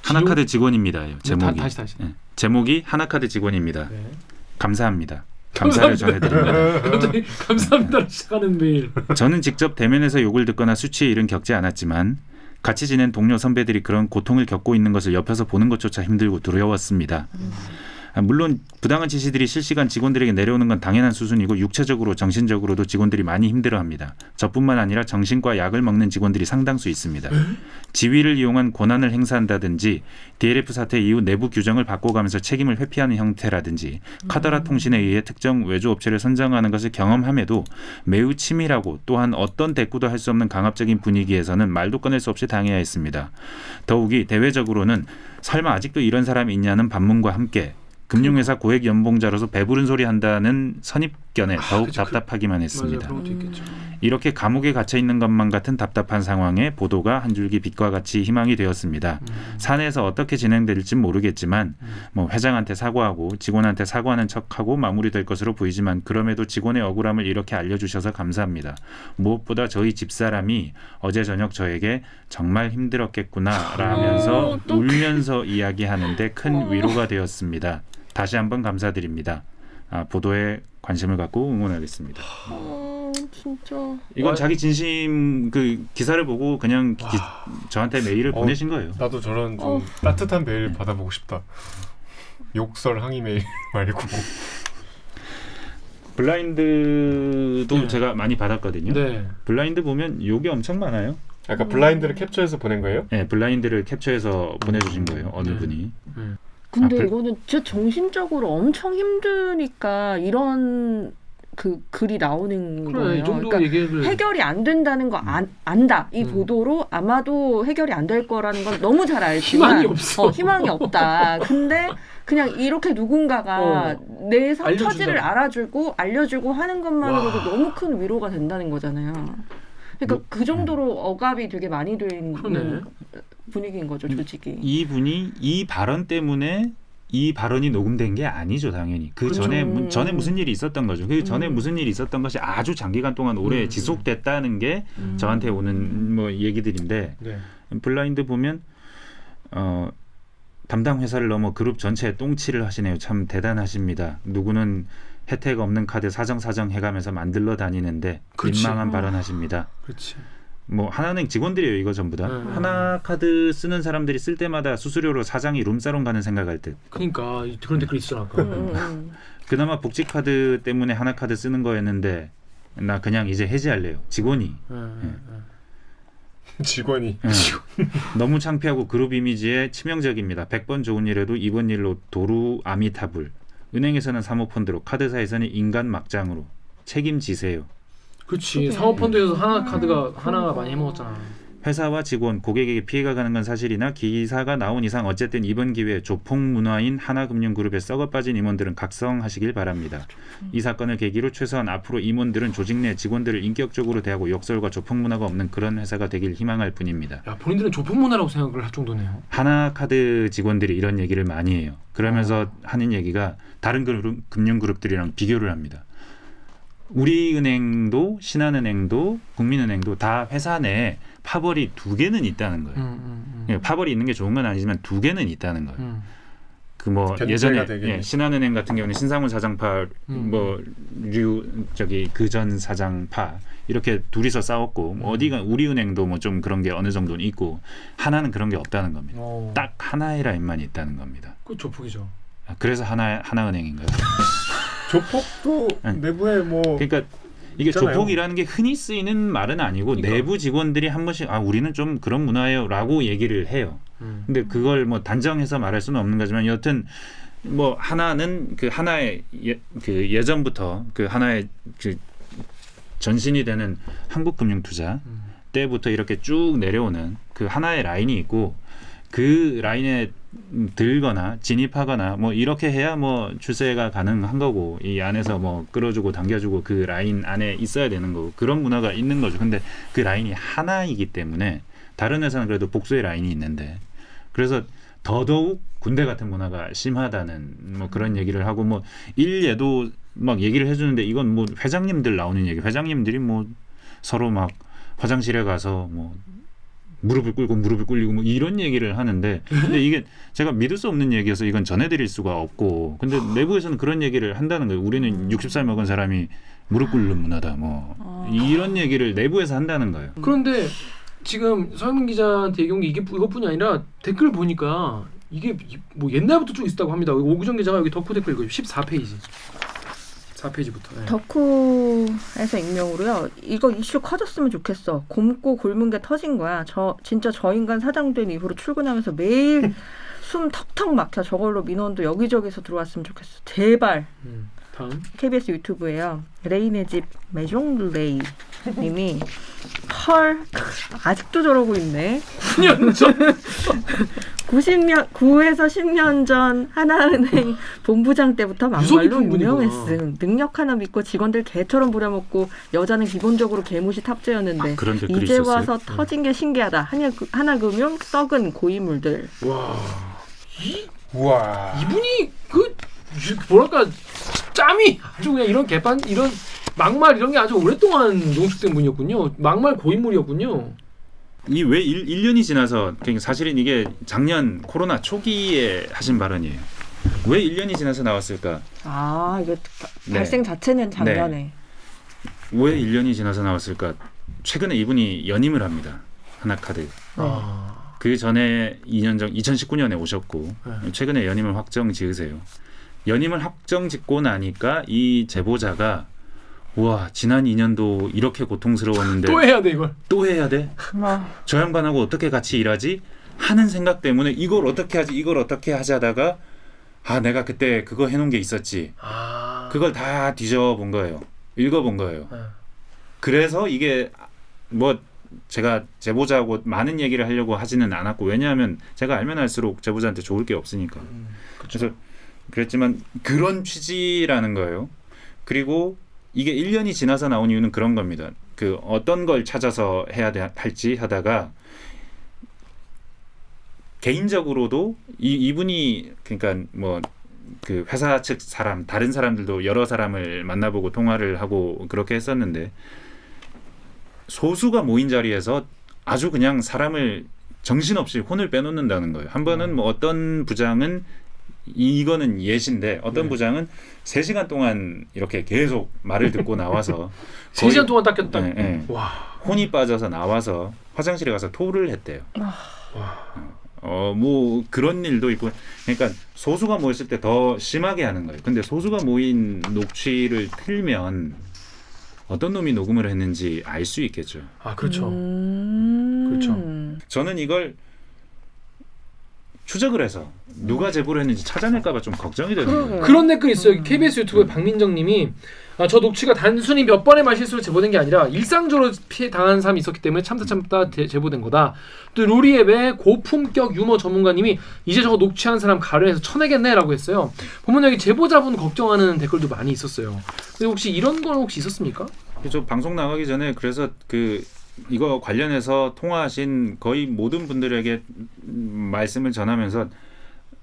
A: 하나카드 직원입니다. 제목이.
B: 다시.
A: 네. 제목이 하나카드 직원입니다.
B: 네.
A: 감사합니다. 감사를 전해드립니다.
B: 갑자기 감사합니다 시작하는 메일.
A: 저는 직접 대면에서 욕을 듣거나 수치에 이른 겪지 않았지만 같이 지낸 동료 선배들이 그런 고통을 겪고 있는 것을 옆에서 보는 것조차 힘들고 두려웠습니다. 물론 부당한 지시들이 실시간 직원들에게 내려오는 건 당연한 수준이고 육체적으로 정신적으로도 직원들이 많이 힘들어합니다. 저뿐만 아니라 정신과 약을 먹는 직원들이 상당수 있습니다. 지위를 이용한 권한을 행사한다든지 DLF 사태 이후 내부 규정을 바꿔가면서 책임을 회피하는 형태라든지 카더라 통신에 의해 특정 외주업체를 선정하는 것을 경험함에도 매우 치밀하고 또한 어떤 대꾸도 할 수 없는 강압적인 분위기에서는 말도 꺼낼 수 없이 당해야 했습니다. 더욱이 대외적으로는 설마 아직도 이런 사람이 있냐는 반문과 함께 금융회사 고액 연봉자로서 배부른 소리 한다는 선입견에 더욱
B: 그쵸.
A: 답답하기만
B: 맞아요.
A: 했습니다.
B: 그런 것도 있겠죠.
A: 이렇게 감옥에 gat혀 있는 것만 같은 답답한 상황에 보도가 한 줄기 빛과 같이 희망이 되었습니다. 사내에서 어떻게 진행될지 모르겠지만 뭐 회장한테 사과하고 직원한테 사과하는 척하고 마무리될 것으로 보이지만 그럼에도 직원의 억울함을 이렇게 알려주셔서 감사합니다. 무엇보다 저희 집사람이 어제 저녁 저에게 정말 힘들었겠구나 라면서 울면서 이야기하는데 큰 위로가 되었습니다. 다시 한번 감사드립니다. 보도에 관심을 갖고 응원하겠습니다.
D: 진짜.
A: 이건 자기 진심 그 기사를 보고 그냥 저한테 메일을 보내신 거예요.
C: 나도 저런 좀 따뜻한 메일 받아보고 싶다. 욕설 항의 메일 말고.
A: 블라인드도
B: 네.
A: 제가 많이 받았거든요.
B: 네.
A: 블라인드 보면 욕이 엄청 많아요.
C: 아까 블라인드를 캡처해서 보낸 거예요?
A: 네, 블라인드를 캡처해서 보내주신 거예요. 어느 분이.
D: 근데 이거는 진짜 정신적으로 엄청 힘드니까 이런 그 글이 나오는
B: 그래,
D: 거예요.
B: 이 정도
D: 그러니까
B: 얘기를
D: 해결이 안 된다는 거 안다. 이 보도로 아마도 해결이 안 될 거라는 건 너무 잘 알지만
B: 희망이 없어.
D: 희망이 없다. 근데 그냥 이렇게 누군가가 내 처지를 알려주고 하는 것만으로도
B: 와.
D: 너무 큰 위로가 된다는 거잖아요. 그러니까 그 정도로 억압이 되게 많이 돼 있는
B: 그러네.
D: 분위기인 거죠, 조직이.
A: 이분이 이 발언 때문에 이 발언이 녹음된 게 아니죠, 당연히. 그
B: 그렇죠.
A: 전에 무슨 일이 있었던 거죠. 그 전에 무슨 일이 있었던 것이 아주 장기간 동안 오래 지속됐다는 게 저한테 오는 뭐 얘기들인데
B: 네.
A: 블라인드 보면 담당 회사를 넘어 그룹 전체에 똥칠을 하시네요. 참 대단하십니다. 누구는 혜택 없는 카드 사정 해가면서 만들러 다니는데
B: 그렇지.
A: 민망한 발언하십니다.
B: 그렇지.
A: 뭐 하나은행 직원들이에요, 이거 전부 다. 하나카드 쓰는 사람들이 쓸 때마다 수수료로 사장이 룸사롱 가는 생각할 듯.
B: 그러니까 그런 댓글 있어 아까.
A: 그나마 복지카드 때문에 하나카드 쓰는 거였는데 나 그냥 이제 해지할래요. 직원이.
C: 직원이.
A: 너무 창피하고 그룹 이미지에 치명적입니다. 100번 좋은 일에도 이번 일로 도루 아미타불. 은행에서는 사모펀드로, 카드사에서는 인간 막장으로 책임지세요.
B: 그렇지. 사모펀드에서 하나가 많이 해먹었잖아.
A: 회사와 직원, 고객에게 피해가 가는 건 사실이나 기사가 나온 이상 어쨌든 이번 기회에 조폭 문화인 하나금융그룹에 썩어 빠진 임원들은 각성하시길 바랍니다. 이 사건을 계기로 최소한 앞으로 임원들은 조직 내 직원들을 인격적으로 대하고 욕설과 조폭 문화가 없는 그런 회사가 되길 희망할 뿐입니다.
B: 야, 본인들은 조폭 문화라고 생각을 할 정도네요.
A: 하나카드 직원들이 이런 얘기를 많이 해요. 그러면서 하는 얘기가 다른 금융그룹들이랑 비교를 합니다. 우리은행도 신한은행도 국민은행도 다 회사 내에 파벌이 2개는 있다는 거예요. 파벌이 있는 게 좋은 건 아니지만 2개는 있다는 거예요. 그 뭐 예전에 신한은행 같은 경우는 신상훈 사장파, 그전 사장파 이렇게 둘이서 싸웠고 뭐 어디가 우리은행도 뭐 좀 그런 게 어느 정도는 있고 하나는 그런 게 없다는 겁니다. 딱 하나의 라인만 있다는 겁니다.
B: 그 조폭이죠.
A: 그래서 하나은행인가요?
C: 조폭도 내부에 뭐
A: 그러니까 이게
C: 있잖아요.
A: 조폭이라는 게 흔히 쓰이는 말은 아니고
B: 그러니까.
A: 내부 직원들이 한 번씩 우리는 좀 그런 문화예요라고 얘기를 해요. 근데 그걸 뭐 단정해서 말할 수는 없는 거지만 여튼 뭐 하나는 그 하나의 예전부터 그 하나의 그 전신이 되는 한국금융투자 때부터 이렇게 쭉 내려오는 그 하나의 라인이 있고 그 라인에 들거나 진입하거나 뭐 이렇게 해야 뭐 출세가 가능한 거고 이 안에서 뭐 끌어주고 당겨주고 그 라인 안에 있어야 되는 거고 그런 문화가 있는 거죠. 근데 그 라인이 하나이기 때문에 다른 회사는 그래도 복수의 라인이 있는데 그래서 더더욱 군대 같은 문화가 심하다는 뭐 그런 얘기를 하고 뭐 일예도 막 얘기를 해주는데 이건 뭐 회장님들 나오는 얘기. 회장님들이 뭐 서로 막 화장실에 가서 뭐 무릎을 꿇고 무릎을 꿇리고 뭐 이런 얘기를 하는데 근데 이게 제가 믿을 수 없는 얘기여서 이건 전해드릴 수가 없고 근데 내부에서는 그런 얘기를 한다는 거예요. 우리는 60살 먹은 사람이 무릎 꿇는 문화다 뭐 이런 얘기를 내부에서 한다는 거예요.
B: 그런데 지금 서영민 기자한테 얘기한 게 이것뿐이 아니라 댓글 보니까 이게 뭐 옛날부터 쭉 있었다고 합니다. 오구정 기자가 여기 덕후 댓글 이거 14페이지. 4페이지부터. 네.
D: 덕후에서 익명으로요. 이거 이슈 커졌으면 좋겠어. 곰고 굶은 게 터진 거야. 진짜 저 인간 사장된 이후로 출근하면서 매일 숨 턱턱 막혀. 저걸로 민원도 여기저기서 들어왔으면 좋겠어. 제발.
B: 다음.
D: KBS 유튜브에요. 레이네 집 메종레이 님이 헐 아직도 저러고 있네.
B: 9년 전.
D: 9에서 10년 전 하나은행 본부장 때부터 막말로
B: 유성이
D: 유명했음. 능력 하나 믿고 직원들 개처럼 부려먹고 여자는 기본적으로 개무시 탑재였는데
A: 그런 댓글이
D: 이제
A: 있었어요?
D: 와서 터진 게 신기하다. 하나금융 썩은 고인물들.
B: 와.
C: 우와.
B: 이분이 뭐랄까 짬이 아주 그냥 이런 개판 이런 막말 이런 게 아주 오랫동안 농축된 분이었군요. 막말 고인물이었군요.
A: 이 왜 1년이 지나서 그러니까 사실은 이게 작년 코로나 초기에 하신 발언이에요. 왜 1년이 지나서 나왔을까?
D: 아 이거
A: 네.
D: 발생 자체는 작년에.
A: 왜 1년이 지나서 나왔을까? 최근에 이분이 연임을 합니다. 하나카드.
B: 아.
A: 그 전에 2년 전 2019년에 오셨고 최근에 연임을 확정 지으세요. 연임을 확정 짓고 나니까 이 제보자가 우와 지난 2년도 이렇게 고통스러웠는데
B: 또 해야 돼 이걸.
A: 또 해야 돼?
D: 아,
A: 저 양반하고 어떻게 같이 일하지? 하는 생각 때문에 이걸 어떻게 하지? 이걸 어떻게 하지 하다가 아 내가 그때 그거 해놓은 게 있었지.
B: 아.
A: 그걸 다 뒤져본 거예요. 읽어본 거예요.
B: 네.
A: 그래서 이게 뭐 제가 제보자하고 많은 얘기를 하려고 하지는 않았고 왜냐하면 제가 알면 알수록 제보자한테 좋을 게 없으니까. 그래서 그랬지만 그런 취지라는 거예요. 그리고 이게 1년이 지나서 나온 이유는 그런 겁니다. 그 어떤 걸 찾아서 해야 할지 하다가 개인적으로도 이분이 그러니까 뭐 그 회사 측 사람 다른 사람들도 여러 사람을 만나보고 통화를 하고 그렇게 했었는데 소수가 모인 자리에서 아주 그냥 사람을 정신없이 혼을 빼놓는다는 거예요. 한 번은 뭐 어떤 부장은 이거는 예시인데 어떤 부장은 3시간 동안 이렇게 계속 말을 듣고 나와서
B: 3시간 동안 닦였다.
A: 네, 네.
B: 와.
A: 혼이 빠져서 나와서 화장실에 가서 토를 했대요. 뭐 그런 일도 있고 그러니까 소수가 모였을 때 더 심하게 하는 거예요. 근데 소수가 모인 녹취를 틀면 어떤 놈이 녹음을 했는지 알 수 있겠죠.
B: 아 그렇죠. 그렇죠.
A: 저는 이걸 추적을 해서 누가 제보를 했는지 찾아낼까 봐 좀 걱정이 되는 거예요.
B: 그런 댓글 있어요. KBS 유튜브에 박민정님이 저 녹취가 단순히 몇 번의 말실수로 제보된 게 아니라 일상적으로 피해 당한 사람이 있었기 때문에 참다 제보된 거다. 또 루리앱의 고품격 유머 전문가님이 이제 저거 녹취한 사람 가려해서 쳐내겠네라고 했어요. 보면 여기 제보자분 걱정하는 댓글도 많이 있었어요. 근데 혹시 이런 건 혹시 있었습니까?
A: 저 방송 나가기 전에 그래서 이거 관련해서 통화하신 거의 모든 분들에게 말씀을 전하면서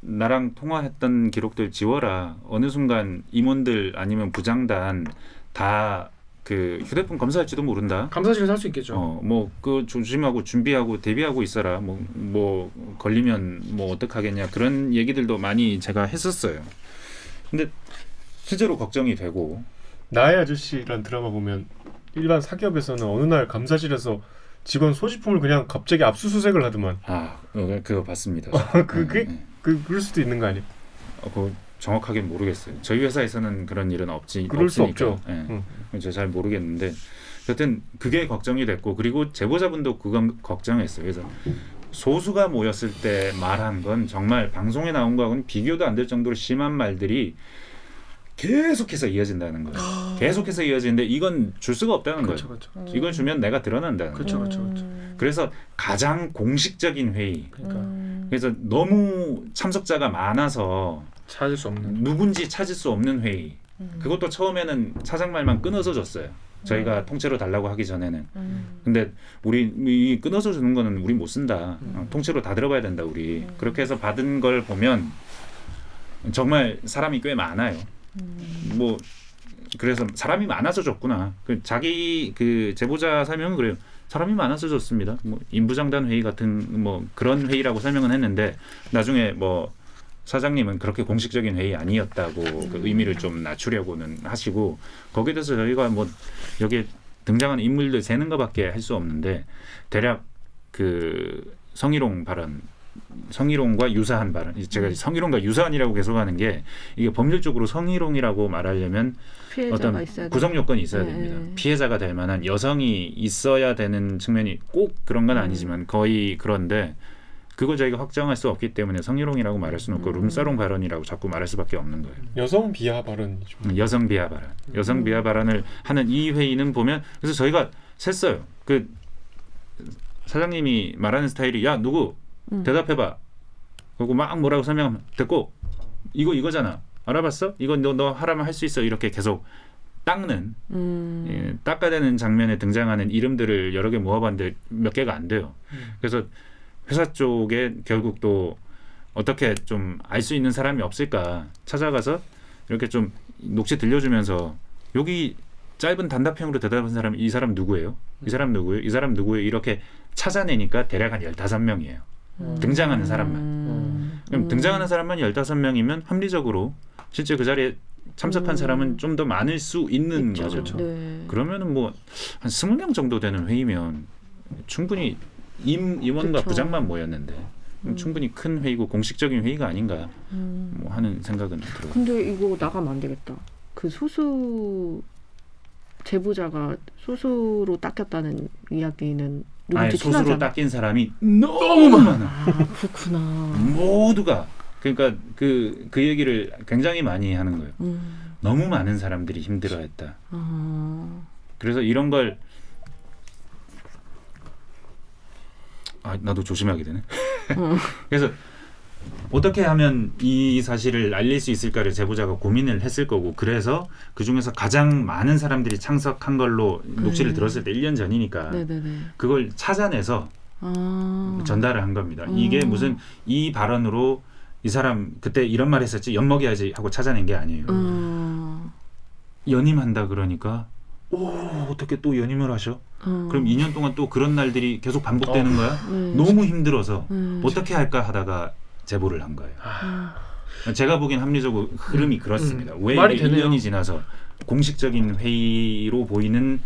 A: 나랑 통화했던 기록들 지워라. 어느 순간 임원들 아니면 부장단 다 그 휴대폰 검사할지도 모른다.
B: 감사실에서 할 수 있겠죠.
A: 뭐 그 조심하고 준비하고 대비하고 있어라. 뭐 걸리면 뭐 어떡하겠냐 그런 얘기들도 많이 제가 했었어요. 근데 실제로 걱정이 되고
C: 나의 아저씨란 드라마 보면 일반 사기업에서는 어느 날 감사실에서 직원 소지품을 그냥 갑자기 압수수색을 하더만.
A: 그거 봤습니다.
C: 그럴 수도 있는 거 아니에요?
A: 그거 정확하게 모르겠어요. 저희 회사에서는 그런 일은
C: 그럴 수
A: 없으니까.
C: 없죠.
A: 제가 잘 모르겠는데 여튼 그게 걱정이 됐고 그리고 제보자분도 그건 걱정했어요. 그래서 소수가 모였을 때 말한 건 정말 방송에 나온 거하고는 비교도 안 될 정도로 심한 말들이 계속해서 이어진다는 거예요. 계속해서 이어지는데 이건 줄 수가 없다는 거예요.
B: 그렇죠.
A: 이걸 주면 내가 드러난다는 거예요.
B: 그렇죠.
A: 그래서 가장 공식적인 회의.
B: 그러니까
A: 그래서 너무 참석자가 많아서
B: 찾을 수 없는.
A: 누군지 찾을 수 없는 회의. 그것도 처음에는 사장 말만 끊어서 줬어요. 저희가 통째로 달라고 하기 전에는. 근데 우리 이 끊어서 주는 거는 우리 못 쓴다. 통째로 다 들어봐야 된다 우리. 그렇게 해서 받은 걸 보면 정말 사람이 꽤 많아요. 뭐 그래서 사람이 많아서 줬구나. 자기 제보자 설명은 그래요. 사람이 많아서 줬습니다. 뭐 인부장단 회의 같은 뭐 그런 회의라고 설명은 했는데 나중에 뭐 사장님은 그렇게 공식적인 회의 아니었다고 그 의미를 좀 낮추려고는 하시고 거기에 대해서 저희가 뭐 여기에 등장하는 인물들 세는 것밖에 할 수 없는데 대략 그 성희롱 발언 성희롱과 유사한 발언. 제가 성희롱과 유사한이라고 계속하는 게 이게 법률적으로 성희롱이라고 말하려면 어떤 구성 요건이 있어야 됩니다. 피해자가 될 만한 여성이 있어야 되는 측면이 꼭 그런 건 아니지만 거의 그런데 그걸 저희가 확정할 수 없기 때문에 성희롱이라고 말할 수는 없고 룸사롱 발언이라고 자꾸 말할 수밖에 없는 거예요.
C: 여성 비하 발언이죠.
A: 여성 비하 발언. 여성 비하 발언을 하는 이 회의는 보면 그래서 저희가 셌어요. 그 사장님이 말하는 스타일이 야 누구 대답해봐. 그리고 막 뭐라고 설명하면 됐고 이거잖아. 알아봤어? 이거 너 하라면 할 수 있어. 이렇게 계속 닦는 닦아대는 장면에 등장하는 이름들을 여러 개 모아봤는데 몇 개가 안 돼요. 그래서 회사 쪽에 결국 또 어떻게 좀 알 수 있는 사람이 없을까 찾아가서 이렇게 좀 녹취 들려주면서 여기 짧은 단답형으로 대답한 사람 이 사람 누구예요? 이 사람 누구예요? 이 사람 누구예요? 이렇게 찾아내니까 대략 한 15명이에요. 등장하는 사람만. 그럼 등장하는 사람만 15명이면 합리적으로 실제 그 자리에 참석한 사람은 좀 더 많을 수 있는
D: 있죠.
A: 거죠.
D: 네.
A: 그러면은 뭐 한 20명 정도 되는 회의면 충분히 임원과
D: 그쵸.
A: 부장만 모였는데 충분히 큰 회의고 공식적인 회의가 아닌가 뭐 하는 생각은 들어요.
D: 근데 이거 나가면 안 되겠다. 그 소수 제보자가 소수로 닦였다는 이야기는
A: 아예
D: 누군지
A: 소수로
D: 친하잖아.
A: 닦인 사람이 너무 많아.
D: 아, 그렇구나.
A: 모두가 그러니까 그 얘기를 굉장히 많이 하는 거예요. 너무 많은 사람들이 힘들어했다. 그래서 이런 걸 나도 조심하게 되네. 그래서 어떻게 하면 이 사실을 알릴 수 있을까를 제보자가 고민을 했을 거고 그래서 그 중에서 가장 많은 사람들이 참석한 걸로 녹취를 들었을 때 1년 전이니까
D: 네네네.
A: 그걸 찾아내서 전달을 한 겁니다. 이게 무슨 이 발언으로 이 사람 그때 이런 말 했었지 엿먹여야지 하고 찾아낸 게 아니에요. 연임한다 그러니까 어떻게 또 연임을 하셔? 그럼 2년 동안 또 그런 날들이 계속 반복되는 거야?
D: 네.
A: 너무 힘들어서 어떻게 할까 하다가 제보를 한 거예요. 제가 보기엔 합리적으로 흐름이 그렇습니다. 왜
B: 말이
A: 이게
B: 되네요.
A: 1년이 지나서 공식적인 회의로 보이는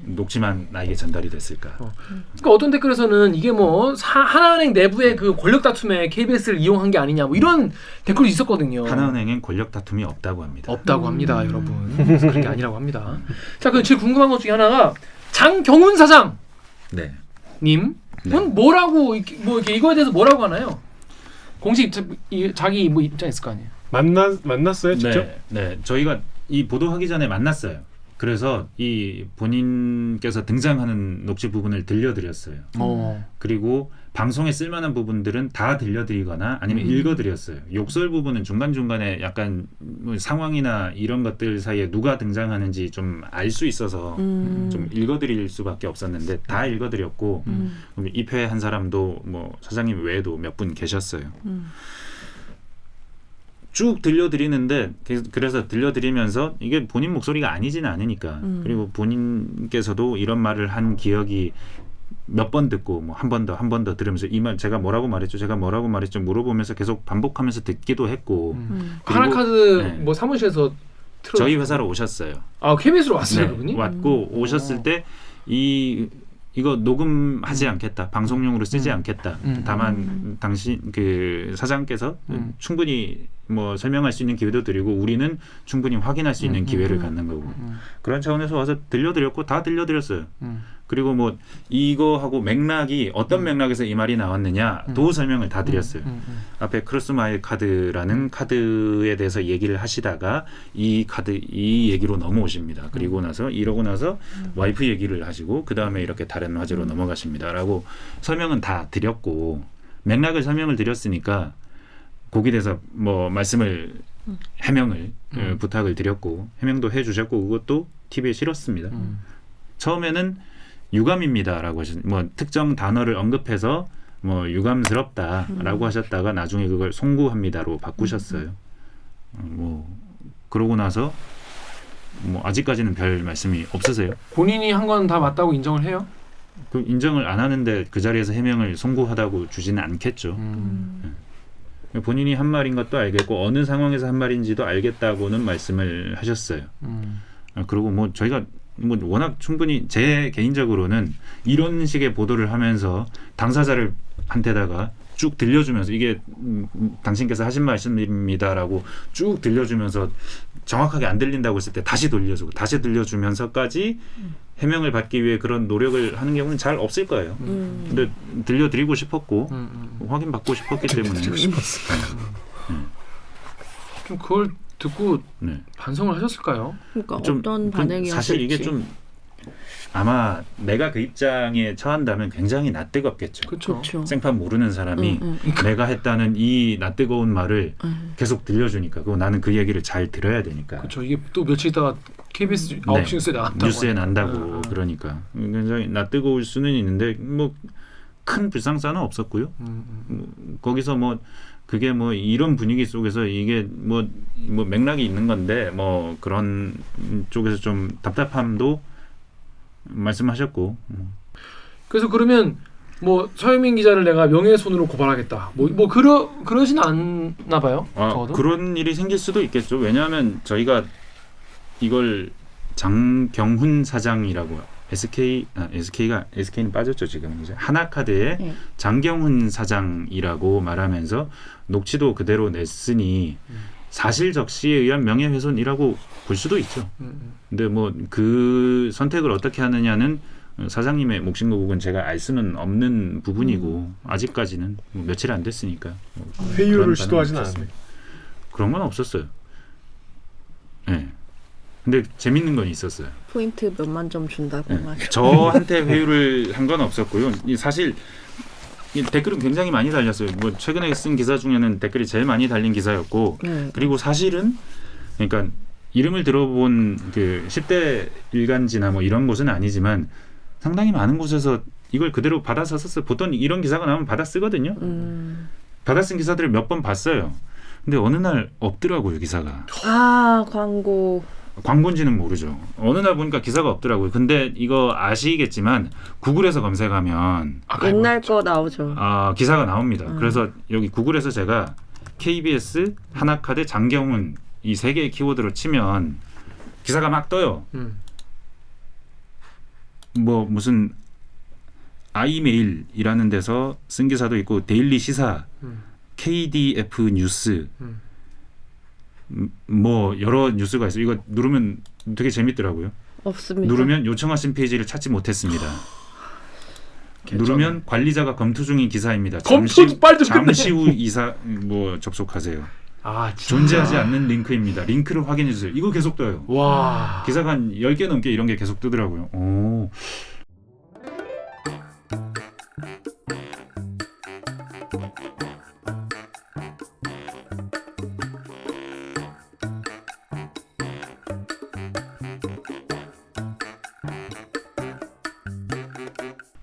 A: 녹취만 나에게 전달이 됐을까?
B: 그러니까 어떤 댓글에서는 이게 뭐 하나은행 내부의 그 권력 다툼에 KBS를 이용한 게 아니냐 뭐 이런 댓글이 있었거든요.
A: 하나은행엔 권력 다툼이 없다고 합니다.
B: 없다고 합니다, 여러분. 그런 게 아니라고 합니다. 자, 그 제일 궁금한 것 중에 하나가 장경훈 사장님
A: 네.
B: 뭐라고 이렇게 이거에 대해서 뭐라고 하나요? 공식 자기 뭐 입장 있을 거 아니에요.
C: 만났어요 직접?
A: 네, 저희가 이 보도하기 전에 만났어요. 그래서 이 본인께서 등장하는 녹취 부분을 들려드렸어요. 그리고 방송에 쓸만한 부분들은 다 들려드리거나 아니면 읽어드렸어요. 욕설 부분은 중간중간에 약간 뭐 상황이나 이런 것들 사이에 누가 등장하는지 좀 알 수 있어서 좀 읽어드릴 수밖에 없었는데 다 읽어드렸고 입회한 사람도 뭐 사장님 외에도 몇 분 계셨어요. 쭉 들려드리는데 그래서 들려드리면서 이게 본인 목소리가 아니지는 않으니까 그리고 본인께서도 이런 말을 한 기억이 몇 번 듣고 뭐 한 번 더 들으면서 이 말 제가 뭐라고 말했죠 물어보면서 계속 반복하면서 듣기도 했고
B: 하나카드
A: 네.
B: 뭐 사무실에서
A: 저희 회사로 오셨어요.
B: KBS로 왔어요,
A: 네,
B: 그분이?
A: 왔고 오셨을 때 이거 녹음하지 않겠다. 방송용으로 쓰지 않겠다. 다만 당신 그 사장께서 충분히 뭐 설명할 수 있는 기회도 드리고 우리는 충분히 확인할 수 있는 기회를 갖는 거고 그런 차원에서 와서 들려드렸고 다 들려드렸어요. 그리고 뭐 이거하고 맥락이 어떤 맥락에서 이 말이 나왔느냐도 설명을 다 드렸어요. 앞에 크로스마일 카드라는 카드에 대해서 얘기를 하시다가 이 얘기로 넘어오십니다. 그리고 나서 이러고 나서 와이프 얘기를 하시고 그 다음에 이렇게 다른 화제로 넘어가십니다라고 설명은 다 드렸고 맥락을 설명을 드렸으니까 거기에 대해서 뭐 해명을 부탁을 드렸고 해명도 해주셨고 그것도 TV에 실었습니다. 처음에는 유감입니다라고 뭐 특정 단어를 언급해서 뭐 유감스럽다라고 하셨다가 나중에 그걸 송구합니다로 바꾸셨어요. 뭐 그러고 나서 뭐 아직까지는 별 말씀이 없으세요?
B: 본인이 한 건 다 맞다고 인정을 해요?
A: 그 인정을 안 하는데 그 자리에서 해명을 송구하다고 주지는 않겠죠. 본인이 한 말인 것도 알겠고 어느 상황에서 한 말인지도 알겠다고는 말씀을 하셨어요. 그리고 뭐 저희가 뭐 워낙 충분히 제 개인적으로는 이런 식의 보도를 하면서 당사자를 한테다가 쭉 들려주면서 이게 당신께서 하신 말씀입니다라고 쭉 들려주면서 정확하게 안 들린다고 했을 때 다시 돌려주고 다시 들려주면서까지 해명을 받기 위해 그런 노력을 하는 경우는 잘 없을 거예요. 근데 들려드리고 싶었고 확인받고 싶었기 때문에
B: 좀 그걸 듣고
A: 네.
B: 반성을 하셨을까요?
D: 그러니까
A: 좀
D: 어떤 반응이
A: 사실 이게 좀 아마 내가 그 입장에 처한다면 굉장히 낯뜨겁겠죠.
B: 그렇죠.
A: 생판 모르는 사람이 내가 했다는 이 낯뜨거운 말을 계속 들려주니까 그리고 나는 그 얘기를 잘 들어야 되니까.
B: 그렇죠. 이게 또 며칠 있다가 KBS 9시 뉴스에 나왔다고.
A: 뉴스에 난다고 그러니까 굉장히 낯뜨거울 수는 있는데 뭐 큰 불상사는 없었고요. 거기서 뭐 그게 뭐 이런 분위기 속에서 이게 뭐 맥락이 있는 건데 뭐 그런 쪽에서 좀 답답함도 말씀하셨고.
B: 그래서 그러면 뭐 서유민 기자를 내가 명예훼손으로 고발하겠다. 뭐 그러진 않나 봐요. 적어도.
A: 그런 일이 생길 수도 있겠죠. 왜냐하면 저희가 이걸 장경훈 사장이라고 SK는 빠졌죠 지금 이제 하나카드의
D: 네.
A: 장경훈 사장이라고 말하면서 녹취도 그대로 냈으니 사실 적시에 의한 명예훼손이라고 볼 수도 있죠. 근데 뭐 그 선택을 어떻게 하느냐는 사장님의 몫인 거고는 제가 알 수는 없는 부분이고 아직까지는 뭐 며칠 안 됐으니까 뭐
C: 회유를 시도하진 않았네.
A: 그런 건 없었어요. 네. 근데 재밌는 건 있었어요.
D: 포인트 몇만 점 준다고 막.
A: 저한테 회유를 한 건 없었고요. 사실 이 댓글은 굉장히 많이 달렸어요. 뭐 최근에 쓴 기사 중에는 댓글이 제일 많이 달린 기사였고,
D: 네.
A: 그리고 사실은 그러니까 이름을 들어본 그 10대 일간지나 뭐 이런 곳은 아니지만 상당히 많은 곳에서 이걸 그대로 받아서 썼어요. 보통 이런 기사가 나오면 받아 쓰거든요. 받아 쓴 기사들을 몇 번 봤어요. 근데 어느 날 없더라고요 기사가.
D: 아 광고.
A: 광고인지는 모르죠. 어느 날 보니까 기사가 없더라고요. 근데 이거 아시겠지만 구글에서 검색하면
D: 옛날 거 나오죠.
A: 기사가 나옵니다. 그래서 여기 구글에서 제가 KBS, 하나카드, 장경훈 이 세 개의 키워드로 치면 기사가 막 떠요. 뭐 무슨 아이메일이라는 데서 쓴 기사도 있고 데일리 시사, KDF 뉴스 뭐 여러 뉴스가 있어요. 이거 누르면 되게 재밌더라고요.
D: 없습니다.
A: 누르면 요청하신 페이지를 찾지 못했습니다. 누르면 관리자가 검토 중인 기사입니다. 잠시 후 이사 뭐 접속하세요.
B: 진짜?
A: 존재하지 않는 링크입니다. 링크를 확인해 주세요. 이거 계속 떠요.
B: 와.
A: 기사가 한 10개 넘게 이런 게 계속 뜨더라고요. 오.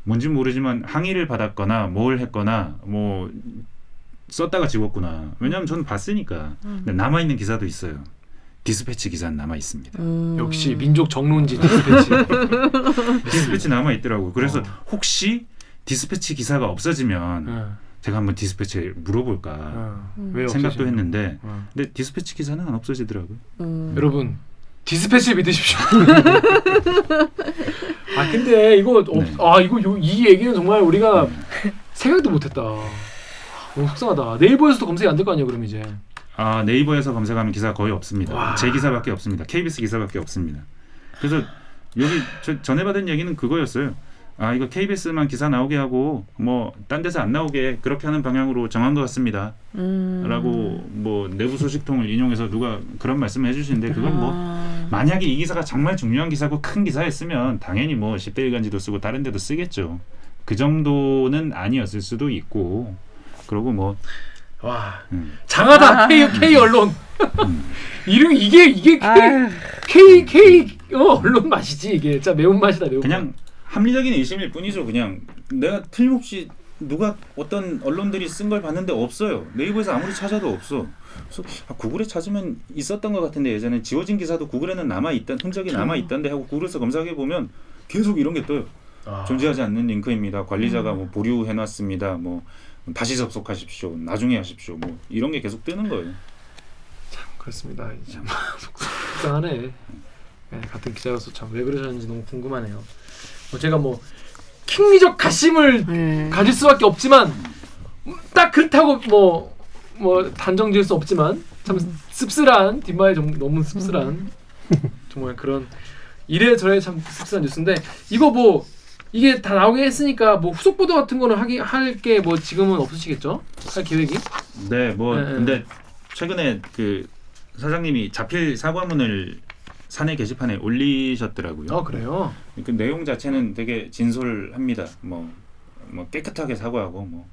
A: 뭔지 모르지만 항의를 받았거나 뭘 했거나 뭐 썼다가 지웠구나. 왜냐하면 저는 봤으니까. 근데 남아있는 기사도 있어요. 디스패치 기사는 남아있습니다.
B: 역시 민족 정론지 디스패치.
A: 디스패치 남아있더라고요. 그래서 혹시 디스패치 기사가 없어지면 제가 한번 디스패치에 물어볼까 생각도 했는데 근데 디스패치 기사는 안 없어지더라고요.
B: 여러분 디스패치 믿으십시오. 근데 이거 이 얘기는 정말 우리가 생각도 못했다. 너무 속상하다. 네이버에서도 검색이 안 될 거 아니에요, 그럼 이제.
A: 네이버에서 검색하면 기사가 거의 없습니다.
B: 와.
A: 제 기사밖에 없습니다. KBS 기사밖에 없습니다. 그래서 여기 전에 받은 얘기는 그거였어요. 이거 KBS만 기사 나오게 하고 뭐 딴 데서 안 나오게 그렇게 하는 방향으로 정한 것 같습니다. 라고 뭐 내부 소식통을 인용해서 누가 그런 말씀을 해주시는데 그건 뭐 만약에 이 기사가 정말 중요한 기사고 큰 기사였으면 당연히 뭐 10대 일간지도 쓰고 다른 데도 쓰겠죠. 그 정도는 아니었을 수도 있고 그러고 뭐
B: 와 장하다. K 언론. 이름 이게 K 언론 맛이지 이게. 진짜 매운 맛이다 매운.
A: 그냥 합리적인 의심일 뿐이죠. 그냥 내가 틀림없이 누가 어떤 언론들이 쓴 걸 봤는데 없어요. 네이버에서 아무리 찾아도 없어. 그래서 구글에 찾으면 있었던 것 같은데 예전에 지워진 기사도 구글에는 흔적이 남아있던데 하고 구글에서 검색해 보면 계속 이런 게 떠요. 존재하지 않는 링크입니다. 관리자가 뭐 보류해놨습니다. 뭐 다시 접속하십시오. 나중에 하십시오. 뭐 이런 게 계속 뜨는 거예요.
B: 참 그렇습니다. 참 속상하네. 같은 기자로서 참 왜 그러셨는지 너무 궁금하네요. 제가 뭐 킹리적 가심을 가질 수밖에 없지만 딱 그렇다고 뭐 단정 지을 수 없지만 참 씁쓸한 뒷말이 좀 너무 씁쓸한 정말 그런 이래저래 참 씁쓸한 뉴스인데 이거 뭐 이게 다 나오게 했으니까 뭐 후속 보도 같은 거는 할 게 뭐 지금은 없으시겠죠? 할 계획이?
A: 네, 뭐 근데 최근에 그 사장님이 자필 사과문을 사내 게시판에 올리셨더라고요.
B: 그래요?
A: 그 내용 자체는 되게 진솔합니다. 뭐 깨끗하게 사과하고 뭐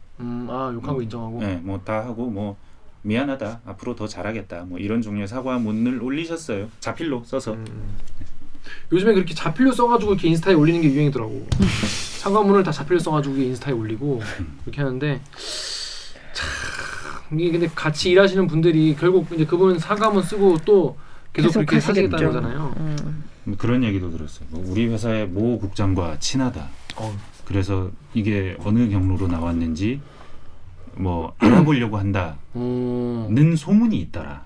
B: 욕한 거 인정하고.
A: 네, 뭐 다 하고 뭐 미안하다. 앞으로 더 잘하겠다. 뭐 이런 종류의 사과문을 올리셨어요. 자필로 써서.
B: 요즘에 그렇게 자필로 써가지고 이렇게 인스타에 올리는 게 유행이더라고. 사과문을 다 자필로 써가지고 인스타에 올리고 이렇게 하는데 참 이게 근데 같이 일하시는 분들이 결국 이제 그분 사과문 쓰고 또 계속 그렇게 사시겠다는 거잖아요.
A: 그런 얘기도 들었어요. 뭐 우리 회사의 모 국장과 친하다. 그래서 이게 어느 경로로 나왔는지 뭐 알아보려고 한다는 소문이 있더라.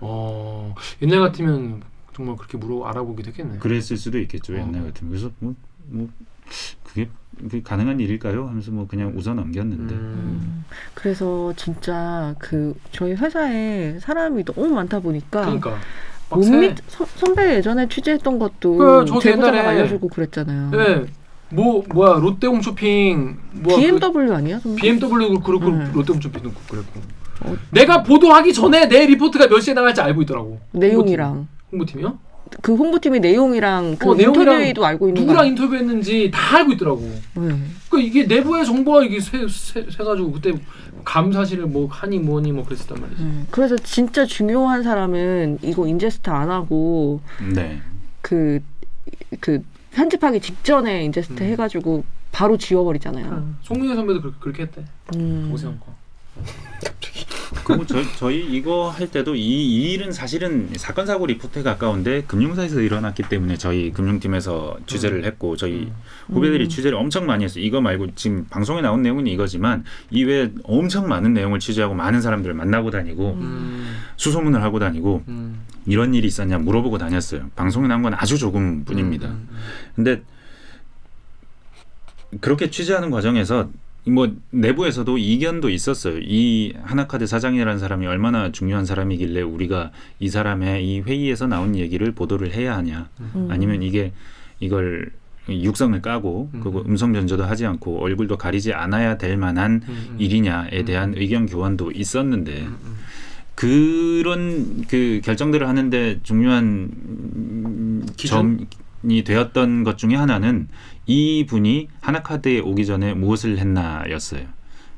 B: 옛날 같으면 정말 그렇게 알아보기도 했겠네.
A: 그랬을 수도 있겠죠. 옛날 같으면. 그래서 뭐 그게 가능한 일일까요? 하면서 뭐 그냥 웃어 넘겼는데.
D: 그래서 진짜 그 저희 회사에 사람이 너무 많다 보니까
B: 그러니까
D: 선배 예전에 취재했던 것도
B: 저도
D: 제보자가
B: 옛날에
D: 알려주고 그랬잖아요.
B: 네. 뭐야 롯데홈쇼핑
D: BMW 아니야? 선배?
B: BMW 그렇고 롯데홈쇼핑도 그랬고. 내가 보도하기 전에 내 리포트가 몇 시에 나갈지 알고 있더라고.
D: 내용이랑
B: 홍보팀이요?
D: 그 홍보팀의 내용이랑 그
B: 내용이랑
D: 인터뷰도 알고 있는
B: 누구랑
D: 거
B: 인터뷰했는지 다 알고 있더라고.
D: 네.
B: 그러니까 이게 내부의 정보가 이게 새 가지고 그때 감사실을 뭐 하니 뭐니 뭐 그랬었단 말이지.
D: 그래서 진짜 중요한 사람은 이거 인제스트 안 하고
A: 네.
D: 그 편집하기 직전에 인제스트 해가지고 바로 지워버리잖아요.
B: 송민혜 선배도 그렇게 했대. 오세훈 거.
A: 그리고 저희 이거 할 때도 이 일은 사실은 사건 사고 리포트에 가까운데 금융사에서 일어났기 때문에 저희 금융팀에서 취재를 했고 저희 후배들이 취재를 엄청 많이 했어요. 이거 말고 지금 방송에 나온 내용은 이거지만 이외에 엄청 많은 내용을 취재하고 많은 사람들을 만나고 다니고 수소문을 하고 다니고 이런 일이 있었냐 물어보고 다녔어요. 방송에 나온 건 아주 조금 뿐입니다. 근데 그렇게 취재하는 과정에서 뭐 내부에서도 이견도 있었어요. 이 하나카드 사장이라는 사람이 얼마나 중요한 사람이길래 우리가 이 사람의 이 회의에서 나온 얘기를 보도를 해야 하냐, 아니면 이걸 육성을 까고 그리고 음성 변조도 하지 않고 얼굴도 가리지 않아야 될 만한 일이냐에 대한 의견 교환도 있었는데 그런 그 결정들을 하는데 중요한 점이 되었던 것 중에 하나는 이 분이 하나카드에 오기 전에 무엇을 했나였어요.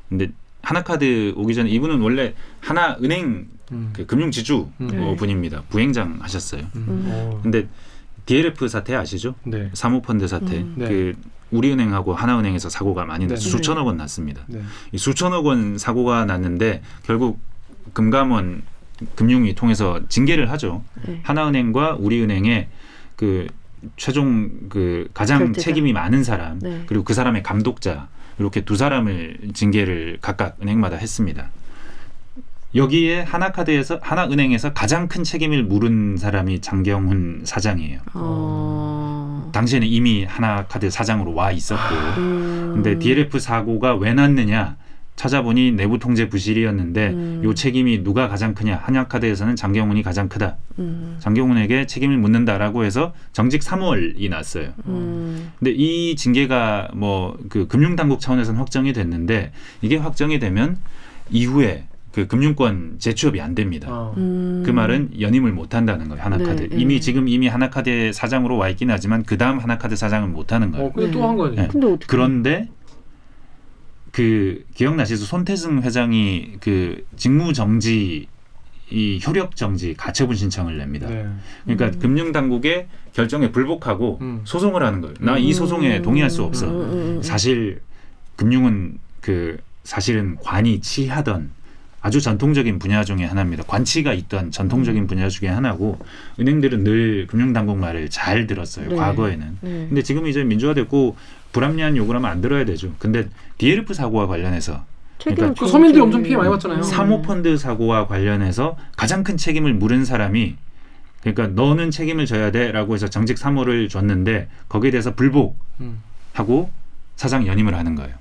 A: 근데 하나카드 오기 전에 이분은 원래 하나은행 그 금융지주 분입니다. 부행장 하셨어요. 근데 DLF 사태 아시죠?
B: 네.
A: 사모펀드 사태.
B: 네.
A: 그 우리은행하고 하나은행에서 사고가 많이 났어요. 수천억 원 났습니다.
B: 네.
A: 이 수천억 원 사고가 났는데 결국 금감원 금융위 통해서 징계를 하죠. 하나은행과 우리은행의 그 최종 그 가장
D: 결제자.
A: 책임이 많은 사람
D: 네.
A: 그리고 그 사람의 감독자 이렇게 두 사람을 징계를 각각 은행마다 했습니다. 여기에 하나은행에서 가장 큰 책임을 물은 사람이 장경훈 사장이에요. 당시에는 이미 하나카드 사장으로 와 있었고 근데 DLF 사고가 왜 났느냐 찾아보니 내부 통제 부실이었는데 요 책임이 누가 가장 크냐 하나카드에서는 장경훈이 가장 크다. 장경훈에게 책임을 묻는다라고 해서 정직 3월이 났어요. 근데 이 징계가 뭐 그 금융당국 차원에서는 확정이 됐는데 이게 확정이 되면 이후에 그 금융권 재취업이 안 됩니다. 그 말은 연임을 못 한다는 거예요. 하나카드.
D: 네,
A: 이미 하나카드의 사장으로 와 있긴 하지만 그 다음 하나카드 사장은 못 하는 거예요.
B: 근데 또 한 거지.
A: 네.
D: 근데 어떻게?
A: 그런데 그 기억나시죠? 손태승 회장이 그 직무정지 이 효력정지 가처분 신청을 냅니다.
B: 네.
A: 그러니까 금융당국의 결정에 불복하고 소송을 하는 거예요. 나 이 소송에 동의할 수 없어. 사실 금융은 사실은 관이 치하던 아주 전통적인 분야 중에 하나입니다. 관치가 있던 전통적인 분야 중에 하나고 은행들은 늘 금융당국 말을 잘 들었어요.
D: 네.
A: 과거에는. 근데 지금 이제 민주화됐고 불합리한 요구를 하면 안 들어야 되죠. 근데 DLF 사고와 관련해서 그러니까
B: 그 서민들이 엄청 피해 많이 봤잖아요.
A: 사모펀드 사고와 관련해서 가장 큰 책임을 물은 사람이 그러니까 너는 책임을 져야 돼라고 해서 정직 3월을 줬는데 거기에 대해서 불복하고 사장 연임을 하는 거예요.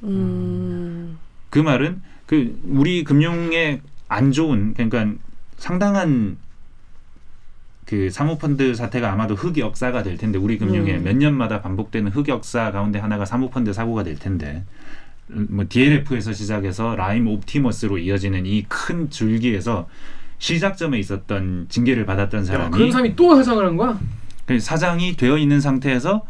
A: 그 말은 그 우리 금융에 안 좋은 그러니까 상당한 그 사모펀드 사태가 아마도 흑역사가 될 텐데 우리 금융에 몇 년마다 반복되는 흑역사 가운데 하나가 사모펀드 사고가 될 텐데 뭐 DLF에서 시작해서 라임 옵티머스로 이어지는 이 큰 줄기에서 시작점에 있었던 징계를 받았던 사람이
B: 그런 사람이 또 사장을 한 거야?
A: 사장이 되어 있는 상태에서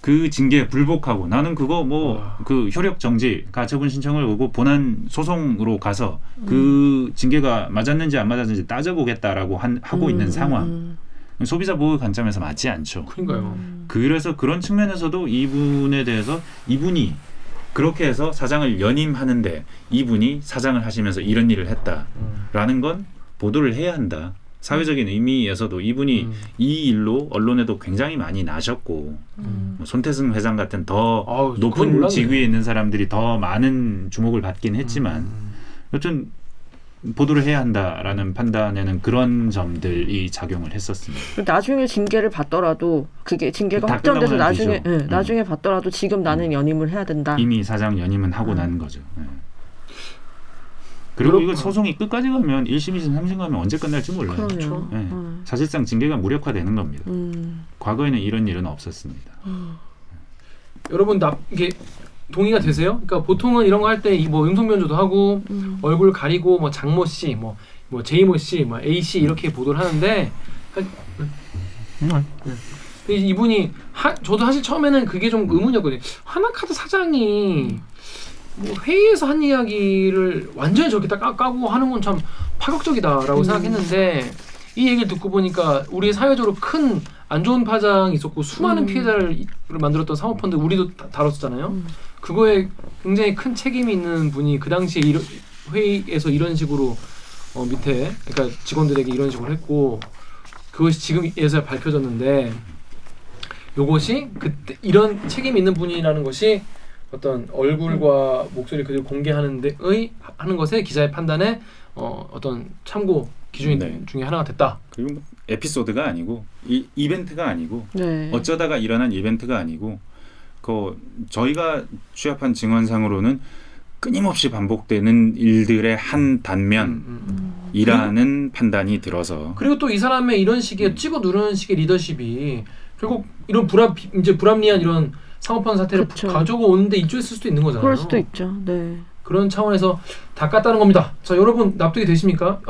A: 그 징계에 불복하고 나는 그거 그 효력 정지 가처분 신청을 오고 본안 소송으로 가서 그 징계가 맞았는지 안 맞았는지 따져보겠다라고 하고 있는 상황. 소비자 보호 관점에서 맞지 않죠.
B: 그러니까요.
A: 그래서 그런 측면에서도 이분에 대해서 이분이 그렇게 해서 사장을 연임하는데 이분이 사장을 하시면서 이런 일을 했다라는 건 보도를 해야 한다. 사회적인 의미에서도 이분이 이 일로 언론에도 굉장히 많이 나셨고 뭐 손태승 회장 같은 더
B: 아우, 그건
A: 높은
B: 몰랐네.
A: 직위에 있는 사람들이 더 많은 주목을 받긴 했지만 여튼 보도를 해야 한다라는 판단에는 그런 점들이 작용을 했었습니다.
D: 나중에 징계를 받더라도 그게 징계가
A: 다
D: 확정돼서
A: 끝나고 난
D: 나중에
A: 뒤죠.
D: 나중에 받더라도 지금 나는 연임을 해야 된다.
A: 이미 사장 연임은 하고 난 거죠. 네. 그리고 이거 소송이 끝까지 가면 1심, 2심, 3심 가면 언제 끝날지 몰라요.
D: 그럼요.
A: 네. 사실상 징계가 무력화되는 겁니다. 과거에는 이런 일은 없었습니다.
B: 여러분 이게 동의가 되세요? 그러니까 보통은 이런 거 할 때 뭐 음성 변조도 하고 얼굴 가리고 뭐 장모 씨, 뭐 제이모 씨, 뭐 A 씨 이렇게 보도를 하는데 이분이 저도 사실 처음에는 그게 좀 의문이었거든요. 하나카드 사장이 뭐 회의에서 한 이야기를 완전히 저렇게 딱 까고 하는 건 참 파격적이다라고 생각했는데 이 얘기를 듣고 보니까 우리 사회적으로 큰 안 좋은 파장이 있었고 수많은 피해자를 만들었던 사모펀드 우리도 다뤘었잖아요. 그거에 굉장히 큰 책임이 있는 분이 그 당시에 회의에서 이런 식으로 밑에 그러니까 직원들에게 이런 식으로 했고 그것이 지금에서야 밝혀졌는데 요것이 그때 이런 책임 있는 분이라는 것이 어떤 얼굴과 목소리 그대로 공개하는 데의 하는 것에 기자의 판단에 어떤 참고 기준이 중에 하나가 됐다.
A: 그리고 뭐 에피소드가 아니고 이벤트가 아니고
D: 네.
A: 어쩌다가 일어난 이벤트가 아니고 저희가 취합한 증언상으로는 끊임없이 반복되는 일들의 한 단면이라는 판단이 들어서
B: 그리고 또 이 사람의 이런 식의 찍어 누르는 식의 리더십이 결국 이런 불합리한 이런 상업화는 사태를
D: 그쵸.
B: 가지고 오는데 이쪽에 쓸 수도 있는 거잖아요.
D: 그럴 수도 있죠. 네.
B: 그런 차원에서 다 깠다는 겁니다. 자, 여러분 납득이 되십니까?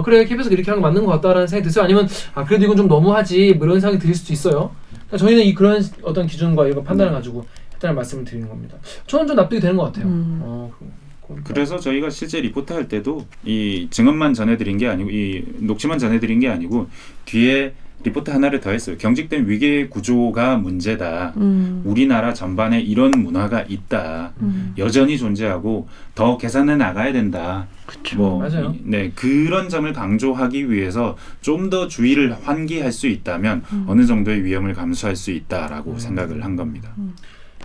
B: 그래 KBS가 이렇게 하는 거 맞는 것 같다라는 생각이 드세요? 아니면 그래도 이건 좀 너무하지 뭐 이런 생각이 드실 수도 있어요. 그러니까 저희는 그런 어떤 기준과 이런 판단을 가지고 했다는 말씀을 드리는 겁니다. 저는 좀 납득이 되는 것 같아요.
A: 그래서 저희가 실제 리포트할 때도 이 증언만 전해드린 게 아니고 이 녹취만 전해드린 게 아니고 뒤에 리포트 하나를 더 했어요. 경직된 위계 구조가 문제다. 우리나라 전반에 이런 문화가 있다. 여전히 존재하고 더 개선해 나가야 된다.
D: 그쵸.
B: 맞아요.
A: 네, 그런 점을 강조하기 위해서 좀 더 주의를 환기할 수 있다면 어느 정도의 위험을 감수할 수 있다라고 생각을 한 겁니다.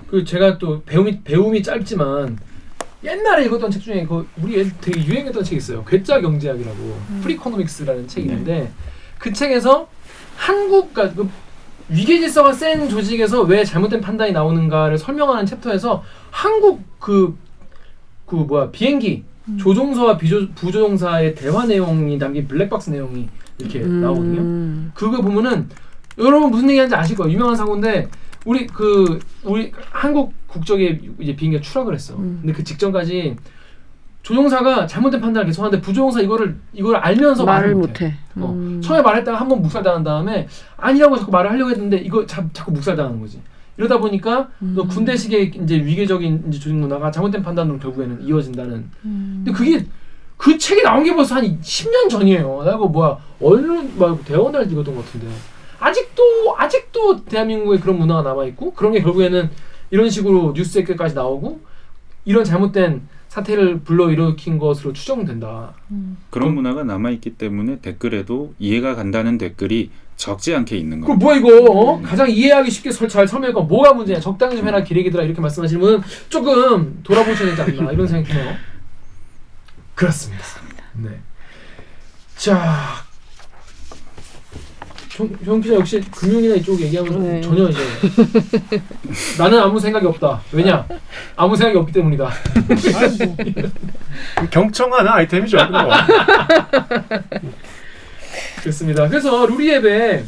B: 그 제가 또 배움이 짧지만 옛날에 읽었던 책 중에 우리 되게 유행했던 책이 있어요. 괴짜 경제학이라고 프리코노믹스라는 책이 있는데 그 책에서 그러니까 그 위계 질서가 센 조직에서 왜 잘못된 판단이 나오는가를 설명하는 챕터에서 한국 비행기 조종사와 부조종사의 대화 내용이 담긴 블랙박스 내용이 이렇게 나오거든요. 그거 보면은 여러분 무슨 얘기하는지 아실 거예요. 유명한 사고인데 우리 한국 국적의 이제 비행기가 추락을 했어. 근데 그 직전까지 조종사가 잘못된 판단을 계속 하는데 부조종사 이걸 알면서 말을 못해. 처음에 말했다가 한번 묵살당한 다음에 아니라고 자꾸 말을 하려고 했는데 이거 자꾸 묵살당하는 거지. 이러다 보니까 또 군대식의 이제 위계적인 이제 조직 문화가 잘못된 판단으로 결국에는 이어진다는. 근데 그게 그 책이 나온 게 벌써 한 10년 전이에요. 나 이거 대원을 읽었던 것 같은데 아직도 대한민국에 그런 문화가 남아 있고 그런 게 결국에는 이런 식으로 뉴스에까지 나오고 이런 잘못된 사태를 불러일으킨 것으로 추정된다.
A: 그런 문화가 남아있기 때문에 댓글에도 이해가 간다는 댓글이 적지 않게 있는
B: 그
A: 겁니다.
B: 뭐야 이거 가장 이해하기 쉽게 잘 설명하고 뭐가 문제냐 적당히 좀 해라 기레기들아 이렇게 말씀하시는 분은 조금 돌아보셔야 되지 않나 이런 생각이 드네요. 그렇습니다. 네. 자, 정 기자 역시 금융이나 이쪽 얘기하면 전혀 이제 나는 아무 생각이 없다. 왜냐? 아무 생각이 없기 때문이다.
C: 경청하는 아이템이죠.
B: 그렇습니다. 그래서 루리앱에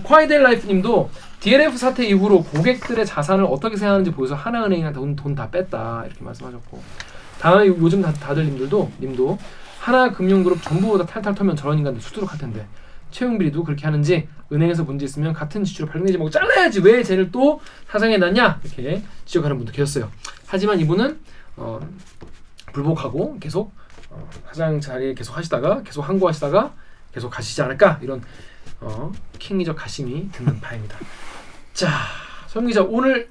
B: 콰이델 라이프님도 DLF 사태 이후로 고객들의 자산을 어떻게 생각하는지 보여서 하나은행이나 돈 다 뺐다 이렇게 말씀하셨고 다음에 요즘 다들 님도 하나금융그룹 전부 다 탈탈 털면 저런 인간들 수두룩할 텐데 채용비리도 그렇게 하는지 은행에서 문제 있으면 같은 지출을 발행되지 말고 잘라야지 왜 쟤를 또 사장에 놨냐 이렇게 지적하는 분도 계셨어요. 하지만 이분은 불복하고 계속 사장 자리에 계속 하시다가 계속 항고하시다가 계속 가시지 않을까 이런 킹리적 가심이 드는 바입니다. 자, 성 기자 오늘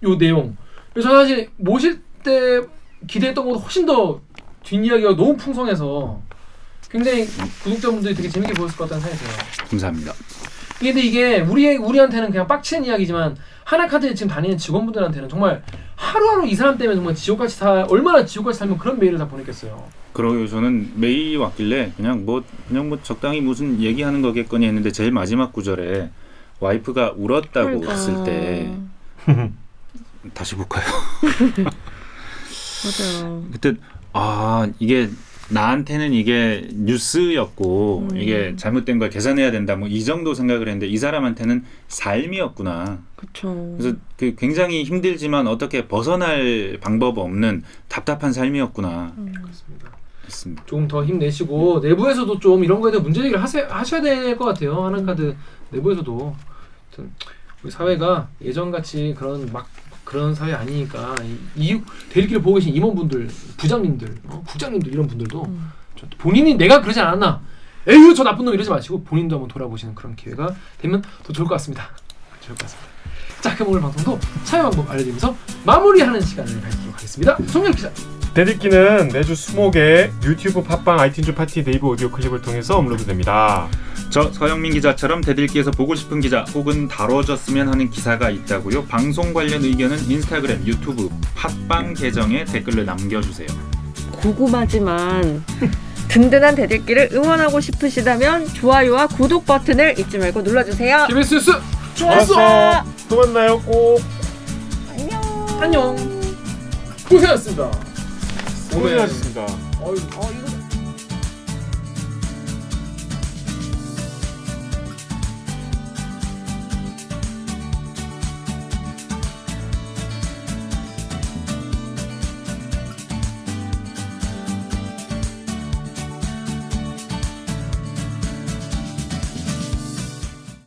B: 요 내용 그래서 사실 모실 때 기대했던 것보다 훨씬 더 뒷이야기가 너무 풍성해서 굉장히 구독자분들이 되게 재밌게 보셨을 것 같다는 생각이 들어요.
A: 감사합니다.
B: 근데 이게 우리한테는 그냥 빡치는 이야기지만 하나카드에 지금 다니는 직원분들한테는 정말 하루하루 이 사람 때문에 정말 지옥같이 얼마나 지옥같이 살면 그런 메일을 다 보냈겠어요.
A: 그러고 저는 메일이 왔길래 그냥 뭐 적당히 무슨 얘기하는 거겠거니 했는데 제일 마지막 구절에 와이프가 울었다고 했을 때 다시 볼까요?
D: 맞아요.
A: 그때 이게 나한테는 이게 뉴스였고 이게 잘못된 걸 개선해야 된다 뭐 이 정도 생각을 했는데 이 사람한테는 삶이었구나.
D: 그렇죠.
A: 그래서 그 굉장히 힘들지만 어떻게 벗어날 방법 없는 답답한 삶이었구나. 했습니다.
B: 조금 더 힘내시고 내부에서도 좀 이런 거에 대한 문제 제기를 하셔야 될 것 같아요. 하나카드 내부에서도. 아무튼 우리 사회가 예전같이 그런 사회 아니니까 대리기를 보고 계신 임원분들, 부장님들, 국장님들 이런 분들도 본인이 내가 그러지 않았나 에휴 저 나쁜 놈 이러지 마시고 본인도 한번 돌아보시는 그런 기회가 되면 더 좋을 것 같습니다. 자, 그럼 오늘 방송도 참여 방법 알려드리면서 마무리하는 시간을 가지도록 하겠습니다. 송영 기자.
C: 대들기는 매주 20개 유튜브, 팟빵, 아이튠즈 파티, 네이버 오디오 클립을 통해서 업로드됩니다.
A: 저 서영민 기자처럼 대들기에서 보고 싶은 기자 혹은 다뤄졌으면 하는 기사가 있다고요? 방송 관련 의견은 인스타그램, 유튜브, 팟빵 계정에 댓글을 남겨주세요.
D: 궁금하지만 든든한 대들기를 응원하고 싶으시다면 좋아요와 구독 버튼을 잊지 말고 눌러주세요.
B: KBS 뉴스
D: 좋았어.
C: 또 만나요. 꼭.
B: 안녕. 고생하셨습니다.
C: 고생하셨습니다.
B: 어휴.
D: 이거